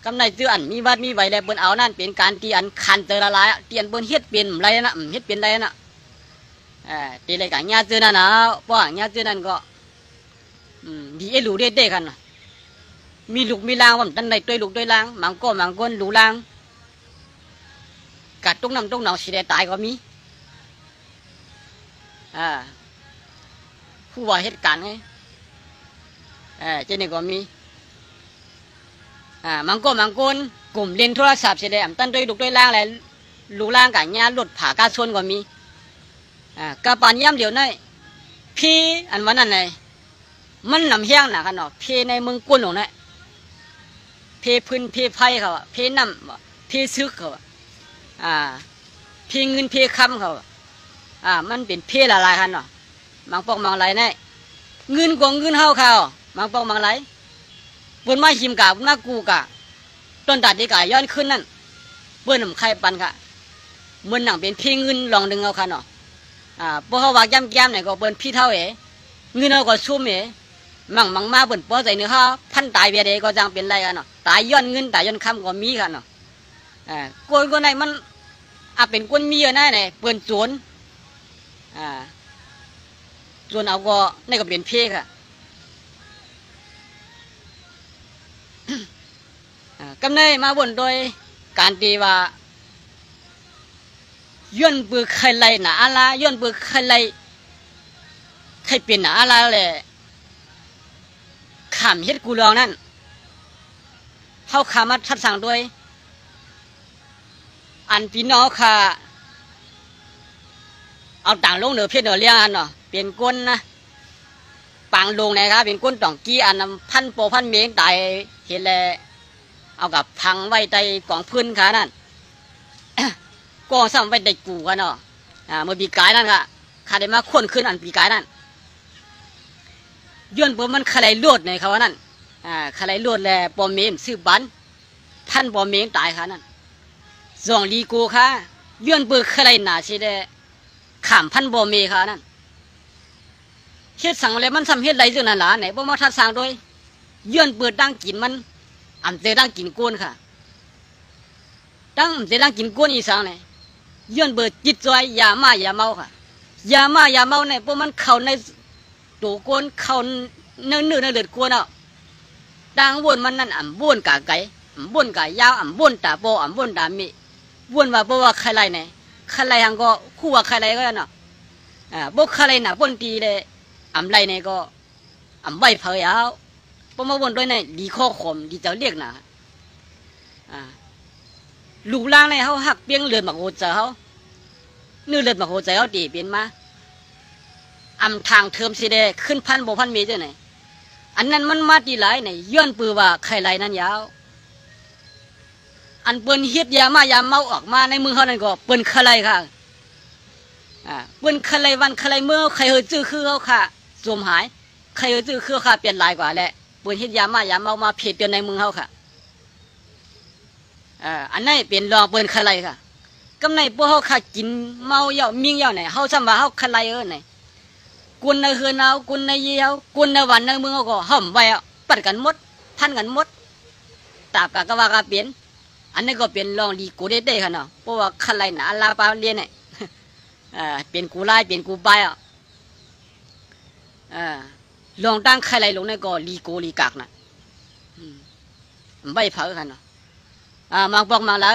กำไรซื้ออันมีบัดมีใบแล้วเบิ้นเอานั่นเป็นการตีอันคันเตอละลายเตียนเบิ้นเฮ็ดเป็นไรนะเฮ็ดเป็นไรนะตีอะไรกันญาติซื้อนั่นนะป้าญาติซื้อนั่นก็ดีไอ้หลูเด็ดๆกันมีลูกมีลางว่ามันตั้งในตัวลูกตัวลางมังก้นหลูลางกัดตุ้งน้ำตุ้งหนองสีแดงตายก็มีผู้ว่าเหตุการณ์ไงเจนี่ก็มีมังก้นกลุ่มเล่นโทรศัพท์สีแดงตั้งตัวลูกตัวลางอะไรลูกลางกับญาติหลุดผ่ากาชนก็มีกระปานย่ำเดียวนั่นพี่อันวันนั้นไงมันนำเฮี้ยงหนักกันเนาะพี่ในเมืองกุนหลงเนี่ยพี่พื้นพี่ไผ่เขาพี่น้ำพี่ซึกเขาพี่เงินพี่คำเขามันเป็นพี่ละลายกันเนาะมังปอกมังไรเนี่ย เงินกองเงินเฮาข่าวมังปองมังไหลเปิ้นมาหิมกะมากูกะต้นตัดดีกะย้อนขึ้นนั่นเปิ้นนำไข่ปันค่ะเหมือนหนังเป็นพี่เงินลองดึงเอาค่ะเนาะพวกเขาว่าย้ำๆเนี่ยก็เปิ้นพี่เท่าเงินเอาก็ชุ่มมังมาเปิ้นป้อใจเนื้อฮะพันตายเบียดก็จังเป็นไรกันเนาะตายย้อนเงินตายย้อนคำก็มีค่ะเนาะคนไหนมันเป็นคนมีอยู่นั่นเนี่ยเปิ้นโจรโจรเอาก็นี่ก็เป็นเพ่ค่ะกำเนิดมาบนโดยการตีว่าย้อนเบือใครไล่หนาอะไรย้อนเบือใครไล่ใครเป็นหนาอะไรเลยขามเฮ็ดกูลองนั่นเขาขามาทัดสั่งด้วยอันพี่น้องค่ะเอาต่างลงเหนือเพี้ยนเหนือเลี้ยงเนาะเป็นก้นนะปางลงนะครับเป็นก้นต่องกี้อันพันโปพันเมงตายเห็นแล้วเอากับพังไว้ใจกองพื้นค่ะนั่น ก็ซ้ำไว้ใจกูกันเนาะเมื่อปีกายนั่นค่ะขาได้มาค้นขึ้นอันปีกายนั่นย้อนเปิดมันขลายลวดในเขาว่านั่นขลายลวดแลปอมเมมซื้อบันพันปอมเมงตายค่ะนั่นสองลีโกค่ะย้อนเปิดขลายหนาสิได้ขามพันปอมเมค่ะนั่นเฮ็ดสั่งอะไรมันทำเฮ็ดไรจังนั่นล่ะไหนบ่มาทัดสั่งด้วยย้อนเปิดดังกินมันเจดังกินก้นค่ะดังเจดังกินก้นอีสังเนี่ยย้อนเปิดจิตใจยามาอย่าเมาค่ะยามาอย่าเมาเนี่ยพวกมันเข้าในตัวก้นเข้าเนื้อเลือดก้นอ่ะดังวนมันนั่นวนกะไก่วนกะยาววนตาโปวนตามีวนว่าเพราะว่าใครไรเนี่ยใครไรหังก็คู่ว่าใครไรก็เนาะบ่ใครไรน่ะวนตีเลยไรเนี่ยก็ใบเผยเอาพอมาวนด้วยในดีข้อขมดีเจ้าเรียกนะลูกล่างในเขาหักเปี้ยงเลือดหมักโหดเจ้าเขาเนื้อเลือดหมักโหดเจ้าเขาตีเป็นมาทางเทิมสีแดงขึ้นพันโบพันเมตรไหนอันนั้นมันมาดีหลายไหนย้อนปือว่าใครไรนั้นยาวอันเปิ้นเฮ็ดยามายาเมาออกมาในมือเขานั่นก็เปิ้นใครค่ะเปิ้นใครวันใครเมื่อใครเฮอจื้อคือเขาค่ะจมหายใครเฮอจื้อคือค่ะเปลี่ยนลายกว่าแหละเปิ้นเฮ็ดยามายาเมามาเพียเปลี่ยนในมือเขาค่ะอันนั้นเป็นรองเปิ้นใครค่ะกำในพวกเขาค่ะกินเมาเยามิ่งเยาไหนเขาซ้ำว่าเขาใครไหนกุนในเฮือนเอากุนในเยี่ยวกุนในวันในเมืองก็ห่มไว้ปัดกันหมดพันกันหมดตาบกะว่ากะเปลี่ยนอันนี้ก็เป็นรองดีกูได้ค่ะเนาะเพราะว่าใครหนาลาปาเรียนเนี่ยเป็นกูไล่เป็นกูไปลองตั้งใครลงในก็ลีโกลีกักนะไม่เผากันเนาะมาบอกมาแล้ว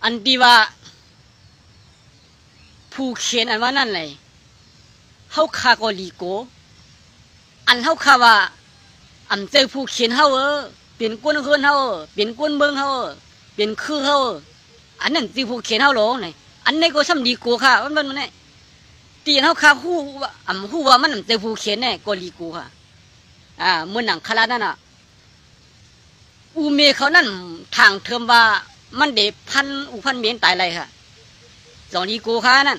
อันที่ว่าผู้เขียนอันว่านั่นเลยเขาฆ่าก็ลีโกอันเขาฆ่าว่าเจอผู้เขียนเขาเป็นก้นเฮือนเขาเป็นก้นเมืองเขาเป็นคือเขาอันนั้นที่ผู้เขียนเขาหลงเลยอันนี้ก็ซ้ำลีโกค่ะมันเนี่ยตีนเขาฆ่าหู้ว่ามันเจอผู้เขียนเนี่ยก็ลีโกค่ะเมื่อหนังคลานั่นอูเมเขานั่นทางเทอมว่ามันเด็พันเมียนตายอะไรค่ะสองลีโกค่ะนั่น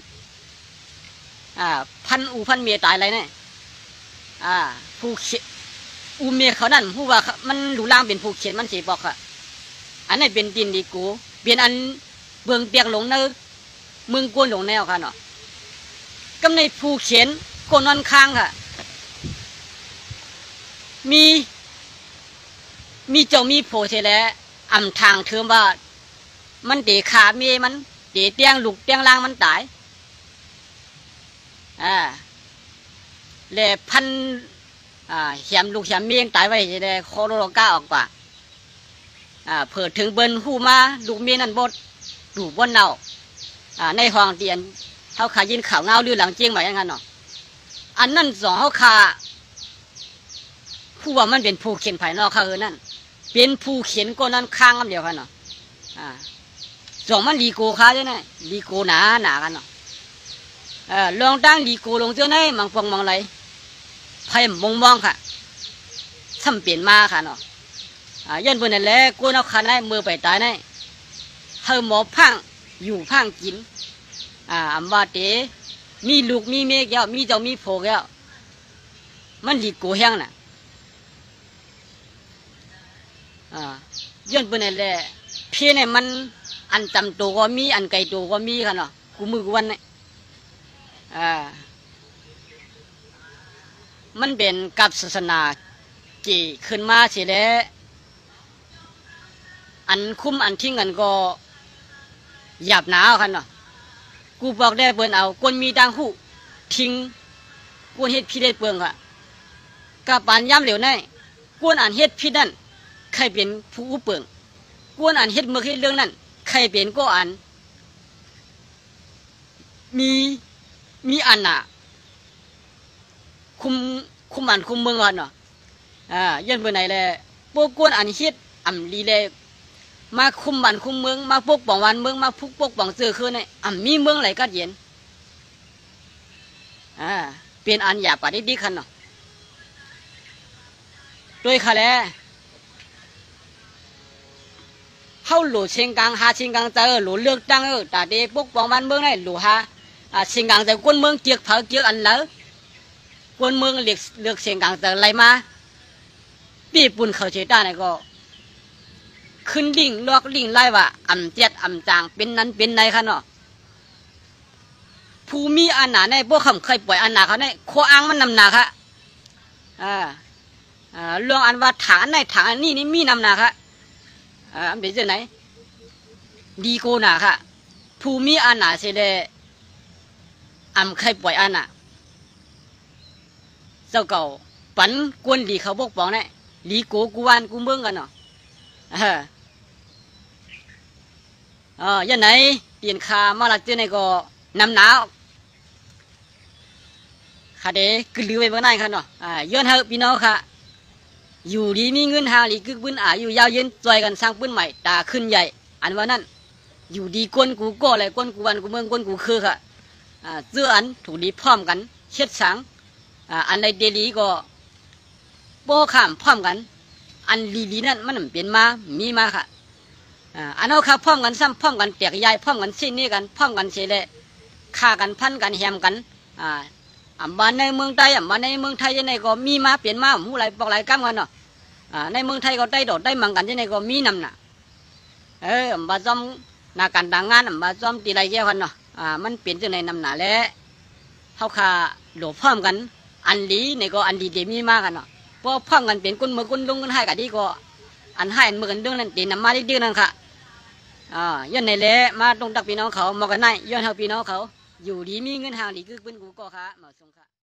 พันเมียตายอะไรเนี่ยผู้เขียนอูเมียเขานั่นผู้ว่ามันดูล่างเป็นผู้เขียนมันสีบอกค่ะอันนี้เป็นดินลีโกเปลี่ยนอันเบืองเปียกหลงในเมืองกวนหลงแนวค่ะเนาะกำในผู้เขียนกนวันค้างค่ะมีเจ้ามีโผเทแล้วทางเทอมว่ามันเตะขาเมียมันเตะเตียงลูกเตียงล่างมันตายเลยพันเหี่ยมลูกเหี่ยมเมียงตายไว้จะได้คอโรก้าออกกว่าเผื่อถึงเบิ้นหูมาลูกเมียนั่นบดดูบนเน่าในห้องเตียนเขาขายินข่าวเงาลือหลังเจียงแบบนั้นเนาะอันนั้นสองเขาขาผู้ว่ามันเป็นผู้เขียนภายนอกเขานั่นเป็นผู้เขียนก็นั้นค้างกันเดียวกันเนาะสองมันลีโกค้าใช่ไหมลีโกหนากันเนาะลองตั้งลีโกลงเจ้าไหนมังฟงมังไรไพ่มองค่ะซ้ำเปลี่ยนมาค่ะเนาะยันเพื่อนนั่นแหละกูเอาคันได้มือไปตายได้เฮาหมอพังอยู่พังกินว่าเต มีลูกมีเมียแก้วมีเจ้ามีโผแก้วมันดีกูแห้งน่ะย้อนเปิ้นนั่นแหละเพียเนี่ยมันอันจำตัวก็มีอันไกลตัวก็มีค่ะเนาะกูมือกูวันเนี่ยมันเป็นกับศาสนาจีขึ้นมาสิแล้วอันคุ้มอันทิ้งกันก็หยาบหนาวค่ะเนาะกูบอกได้เปิ้นเอาคนมีดังหูทิ้งกวนเฮ็ดพี่ได้เปลืองค่ะกับปานย้ำเหลวในกวนอันเฮ็ดพี่นั่นใครเป็นผู้เปลืองกวนอันเฮ็ดเมื่อเฮ็ดเรื่องนั้นใครเป็นก็อันมีอันน่ะคุมอันคุมเมืองก่อนเนาะยันเบอร์ไหนแหละพวกกวนอันเฮ็ดอ่ำลีเลยมาคุมบ้านคุมเมืองมาปกป้องวันเมืองมาปกป้องเจอคืนนี่มีเมืองไหลกัดเย็นเป็นอันหยาบปาดีขันเนาะโดยค่ะแลเข้าหลูเชียงกลางหาเชียงกลางเจอหลูเลือกตั้งแต่เด็กปกป้องวันเมืองนี่หลูหาเชียงกลางแต่คนเมืองเจียกเผาเจียกอันแล้วคนเมืองเลือกเชียงกลางแต่ไรมาปีปุ่นเขาเฉยได้ก็ขึ้นลิ่งลอกลิ่งไล่ว่าเจ็ดจางเป็นนั้นเป็นในค่ะเนาะผู้มีอันหนาในพวกคำเคยปล่อยอันหนาเขาในโคอ้างมันนำหนาค่ะเรื่องอันว่าฐานในฐานนี่มีนำหนาค่ะอันเป็นจะไหนดีโกหนาค่ะผู้มีอันหนาเสด็จเคยปล่อยอันหนาเจ้าเก่าปันกวนดีเขาพวกปองเนี่ยดีโกกูวานกูเมืองกันเนาะยันไหนเปลี่ยนคามาลักเจอในก็นำหนาวค่ะเด็กกลือไปเมื่อไหร่ค่ะเนาะย้อนเฮพี่น้องค่ะอยู่ดีมีเงินหาหลีกึกปืนอยู่ยาวเย็นจอยกันสร้างปืนใหม่ตาขึ้นใหญ่อันว่านั่นอยู่ดีก้นกูก็อะไรก้นกูวันกูเมืองก้นกูคือค่ะเสื้ออันถูกดีพร้อมกันเช็ดสังอันในเดลีก็โป้ข้ามพร้อมกันอันลีนั่นมันเปลี่ยนมามีมาค่ะอันเอาค่ะพร้อมกันซ้ำพร้อมกันแตกใหญ่พร้อมกันสิ้นนี้กันพร้อมกันเสียเลยฆ่ากันพันกันแหมกันบ้านในเมืองไทยบ้านในเมืองไทยยังไงก็มีมาเปลี่ยนมาหูไรบอกไรกั้มกันเนาะในเมืองไทยก็ได้โดดได้มังกันยังไงก็มีนำน่ะบ้านจอมนาการต่างงานบ้านจอมตีไรเจ้ากันเนาะมันเปลี่ยนจังในนำหนาแล้วเขาค่ะโหลพร้อมกันอันดีในก็อันดีเดมีมากันเนาะพอพร้อมกันเป็นคนเมืองคนลงกันให้กันดีก็อันให้อันเมืองกันเรื่องนั้นเดนำมาได้เดือนนั่นค่ะย้อนในแหละมาตรงตักพี่น้องเขามากันไหนย้อนเฮาพี่น้องเขาอยู่ดีมีเงินหาดีคือปืนกูก็ค่ะมาส่งค่ะ